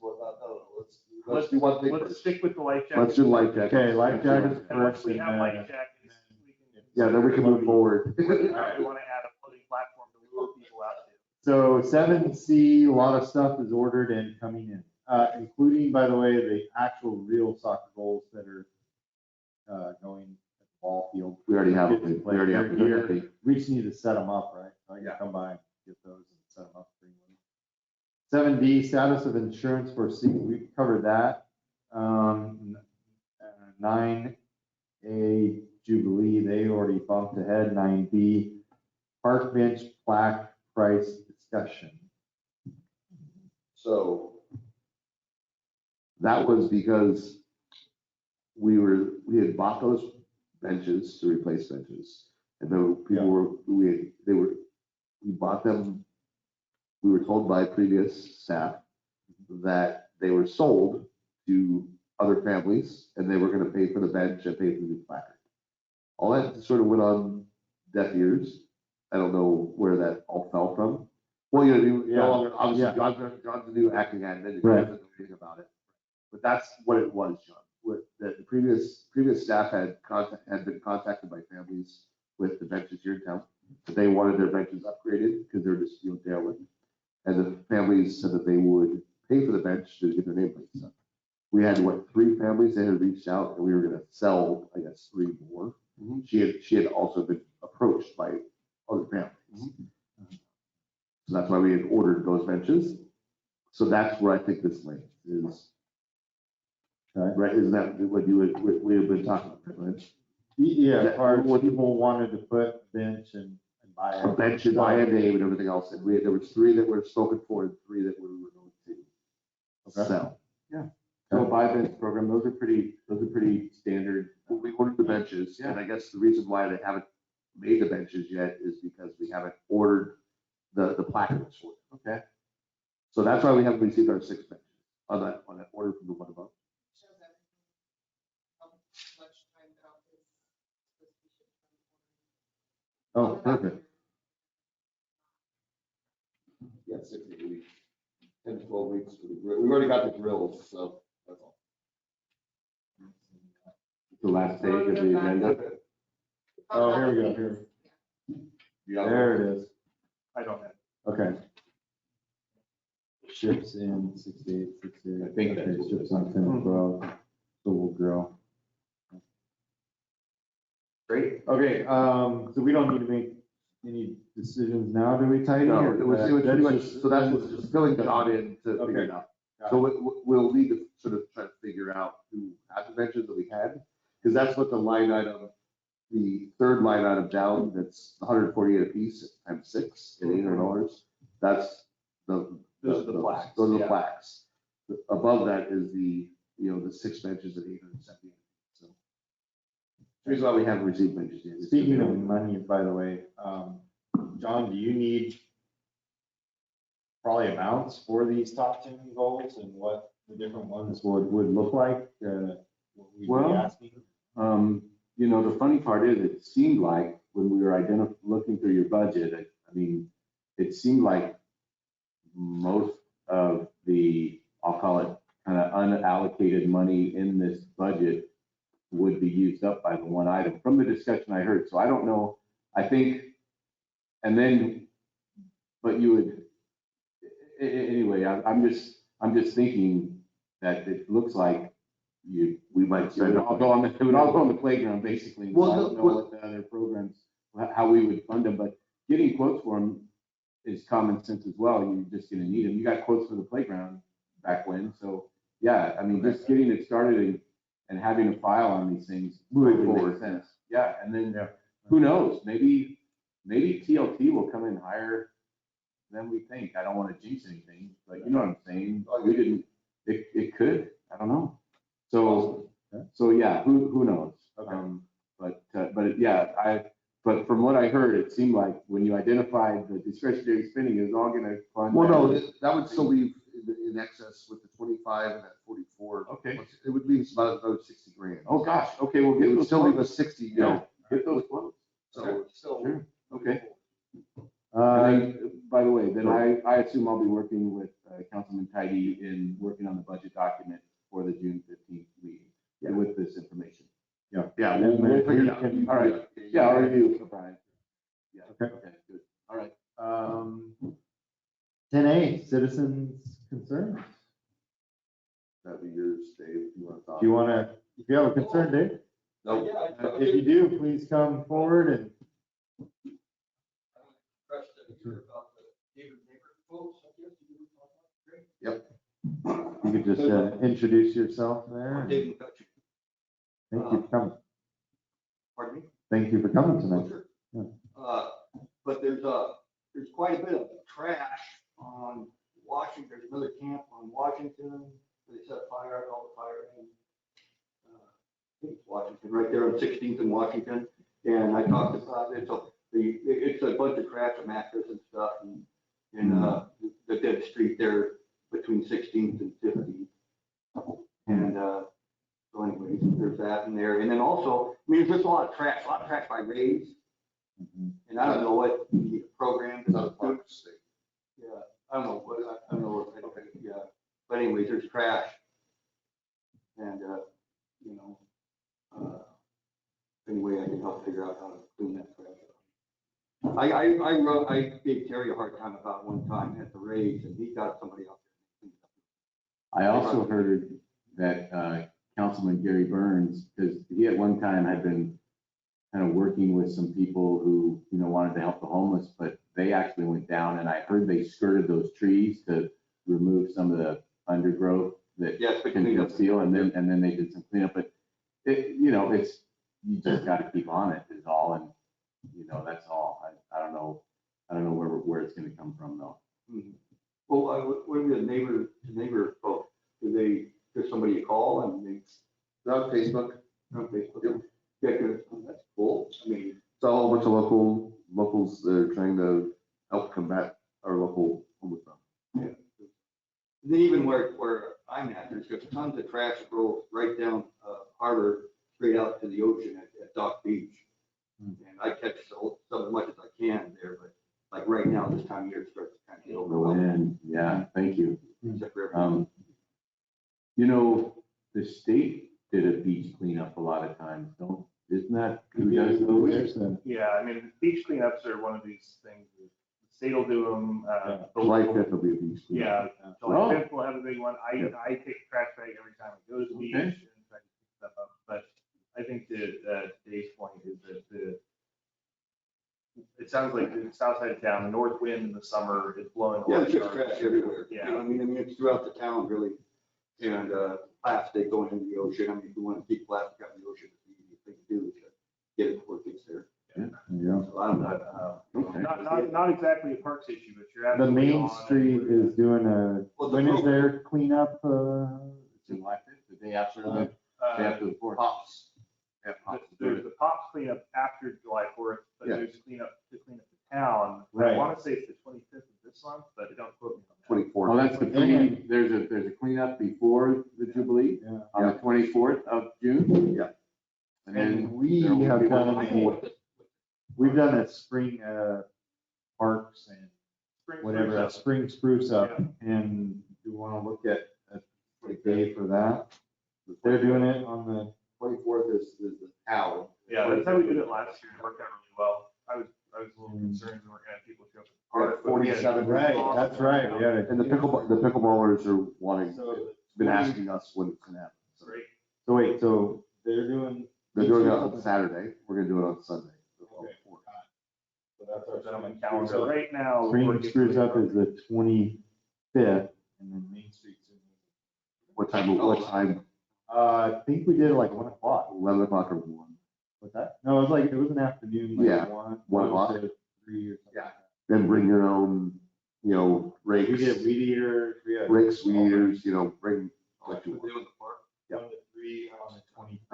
works? Let's do one thing Let's first. stick with the life jacket. Let's do life jackets. Okay, life jackets And once first we and have life then. jackets, we can. Yeah, then we can move forward. We want to add a floating platform to lure people out to. So 7C, a lot of stuff is ordered and coming in, including, by the way, the actual real soccer goals that are going at the ball field. We already have Kids them. play. We already have They're them. here. We just need to set them up, right? So I can come by and get those and set them up. 7D, status of insurance for C, we covered that. 9A, Jubilee, they already bumped ahead. 9B, park bench plaque price discussion. So that was because we had bought those benches to replace benches. And then people we bought them. We were told by previous staff that they were sold to other families and they were going to pay for the bench and pay for the placard. All that sort of went on deaf ears. I don't know where that all fell from. Well, obviously John's the new acting admin, he doesn't know anything about it. But that's what it was, John. The previous staff had been contacted by families with the benches here in town. That they wanted their benches upgraded because they're just derelict. And the families said that they would pay for the bench to get their nameplates up. We had 3 families that had reached out, and we were going to sell, I guess, 3 more. Mm-hmm. She had also been approached by other families. Mm-hmm. So that's why we had ordered those benches. So that's where I think this link is. Right? Isn't that what we have been talking about, right? Yeah, or what people wanted to put bench and buy a bench and buy a name and everything else. And there was 3 that were spoken for and 3 that we were going to sell. Yeah. So buy bench program, those are pretty standard. Well, we ordered the benches, and I guess the reason why they haven't made the benches yet is because we haven't ordered the placards for it. Okay. So that's why we haven't received our 6 benches on that order from the one above. Oh, perfect. Yeah, 6 to 8 weeks, 10 to 12 weeks for the grill. We've already got the grills, so that's all. The last page of the agenda. Oh, here we go, here. There it is. I don't have. Okay. Ships in 68, 68. I think that's Okay, ships on 10, 12, so we'll grow. Great. Okay, so we don't need to make any decisions now, do we, Tidy? No, or it was pretty much, so that was just filling Okay. John in to figure it out. So we'll need to sort of try to figure out who had the benches that we had, because that's what the line item, the 3rd line item down, that's 148 a piece times 6 at $800. That's those are the plaques. Those are the plaques. Above that is the 6 benches at 870. So the reason why we haven't received benches yet. Speaking of money, by the way, John, do you need probably amounts for these top 10 goals and what the different ones would look like? What we'd be asking? The funny part is, it seemed like when we were looking through your budget, I mean, it seemed like most of the, I'll call it kind of unallocated money in this budget would be used up by the one item from the discussion I heard. So I don't know. I think, and then, but you would, anyway, I'm just thinking that it looks like we might spend it would all go on the playground basically. Well, I don't know what the other programs, how we would fund them, but getting quotes for them is common sense as well. You're just gonna need them. You got quotes for the playground back when, so yeah, I mean, just getting it started and having a file on these things Moving totally forward. makes sense. Yeah, and then who knows? Maybe TLT will come in higher than we think. I don't want to jinx anything, but you know what I'm saying? We didn't. It could. I don't know. So yeah, who knows? Okay. But from what I heard, it seemed like when you identified the discretionary spending, it was all going to fund. Well, no, that would still leave in excess with the 25 and that 44. Okay. It would leave us about another 60 grand. Oh gosh. Okay, we'll It get would those. still leave quotes. us 60, you Yeah. know. Get those quotes. So, Sure. Okay. Uh, And then, by the way, then I assume I'll be working with Councilman Tidy in working on the budget document for the June 15th meeting with this information. yeah, we'll figure it out. All right. Yeah, I'll review it for Brian. Yeah. Okay. Good. All right. 10A, citizens concerns. That'd be yours, Dave, if you want to talk. Do you want to, if you have a concern, Dave? No. If you do, please come forward and. Yep. You could just introduce yourself there. David McCutcheon. Thank you for coming. Pardon me? Thank you for coming tonight. Sure. Yeah. But there's quite a bit of trash on Washington. There's another camp on Washington. They set a fire, I call the fire in. I think it's Washington, right there on 16th and Washington. And I talked about it. So it's a bunch of trash, a mattress and stuff, and the dead street there between 16th and 15th. And so anyways, there's that in there. And then also, I mean, there's just a lot of trash by Rays. And I don't know what the program is. Not a park state. Yeah, I don't know what, yeah. But anyways, there's trash. And, anyway, I can help figure out how to clean that trash up. I gave Terry a hard time about one time at the Rays, and he got somebody out there. I also heard that Councilman Gary Burns, because he at one time had been kind of working with some people who, wanted to help the homeless, but they actually went down, and I heard they skirted those trees to remove some of the undergrowth that can conceal, and then they did some cleanup. But it's you just got to keep on it is all, and that's all. I don't know where it's going to come from though. Mm-hmm. Well, what are the neighbor folks? Do they give somebody a call and they? On Facebook. On Facebook. Yep. Yeah, good. Oh, that's cool. I mean, It's a whole bunch of locals that are trying to help combat our local homeless problem. yeah. And then even where I'm at, there's just tons of trash that rolls right down harbor straight out to the ocean at Dock Beach. And I catch so as much as I can there, but like right now, this time of year, it starts to kind of get overwhelming. Yeah, thank you. Except for everything. The state did a beach cleanup a lot of times, isn't that? Who does those? Yeah, I mean, beach cleanups are one of these things, that the state will do them. July 5th will be a beach. Yeah, Oh. July 5th will have a big one. I take a trash bag every time I go to the beach Okay. and try to pick stuff up. But I think that today's point is that it sounds like the south side of town, the north wind in the summer is blowing. Yeah, away there's just garbage. trash everywhere. Yeah. You know, I mean, it's throughout the town really. And plastic going into the ocean. I mean, if you want to keep plastic out in the ocean, it's the easiest thing to do is to get it before it gets there. Yeah. So I don't know. Okay. Not exactly a parks issue, but you're The absolutely Main on. Street is doing Well, when is their cleanup? July 5th, the day after the 4th. Pops. Yeah, There's the pops cleanup after July 4th, but Yeah. there's cleanup to clean up the town. Right. I want to say it's the 25th of this month, but don't quote me on that. 24. Oh, that's there's a cleanup before the Jubilee Yeah. on the 24th of June. Yeah. And then And we there will have be done one- we've done a spring parks and Spring whatever, spruce a up. spring spruce up. Yeah. And do you want to look at a day for that? They're doing it on the, 24th is the cow. Yeah, that's how we did it last year. It worked out really well. I was a little concerned we weren't gonna have people show up. at the park, but we had 47. right, that's right. We had a- And the pickleballers are wanting, So been asking us when it's gonna happen. So Great. So wait, so they're doing. they're doing it on Saturday. We're gonna do it on Sunday. Okay. So that's Put that on our my calendar right now. Spring spruce up is the 25th, and then Main Street's in. What time? I think we did it like 1 o'clock. 11 o'clock or 1. What's that? No, it was an afternoon, like Yeah, 1 o'clock. to 3 or something. Yeah. Then bring your own, rakes. We did weed eater, we had. Rakes, weed eaters, bring what Like you we want. do in the park. 1 to 3 on the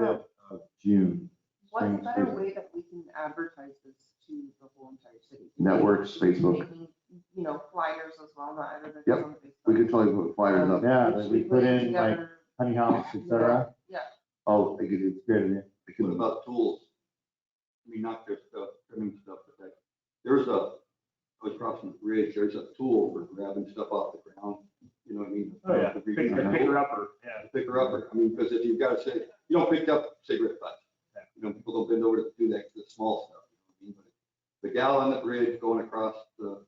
25th of June. What's a Spring better spruce. way that we can advertise this to the whole entire city? Networks, Facebook. Making, flyers as well, not everybody. Yep. on Facebook. We could totally put flyers up. Yeah, Should that we put it in like together? honey house, et cetera. Yeah, Oh, I could do, Great idea. I What could, about tools? I mean, not their stuff, trimming stuff, but that, there's I was crossing the bridge, there's a tool for grabbing stuff off the ground, you know what I mean? Oh, yeah. The Picker upper, yeah. Picker upper, I mean, because if you've got to say, you don't pick up cigarette butts. People don't bend over to do that, the small stuff, you know what I mean? But the gal on the bridge going across the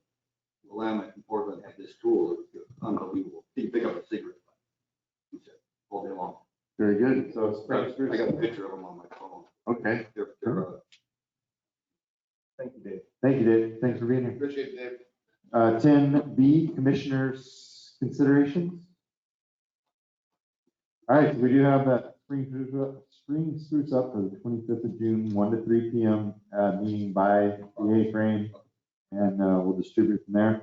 Willamette in Portland had this tool, it was unbelievable. You can pick up a cigarette butt. He said, all day long. Very good. So spring I spruce. got a picture of them on my phone. okay. They're, Thank you, Dave. Thank you, Dave. Thanks for being here. Appreciate it, Dave. 10B, commissioners' considerations. All right, so we do have that spring spruce up for the 25th of June, 1 to 3 p.m. Meeting by the A-frame, and we'll distribute from there.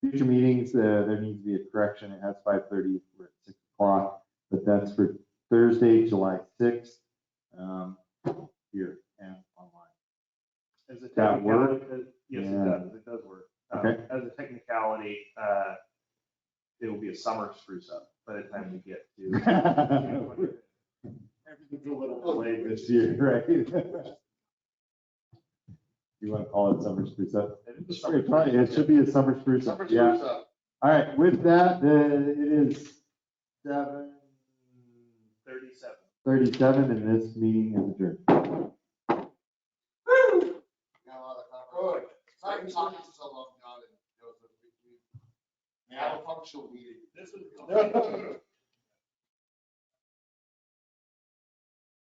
Future meetings, there needs to be a correction. It has 5:30, we're at 6 o'clock, but that's for Thursday, July 6th, here and online. As a That work? technicality, yes, Yeah. it does work. Okay. As a technicality, it will be a summer spruce up by the time we get to. Everything's a little delayed this year, right? You want to call it summer spruce up? It should be a summer spruce up, yeah. up. All right, with that, it is 7:37, and this meeting is adjourned. Sorry, talking to so long, John, and Joseph. We have a functional meeting. This is.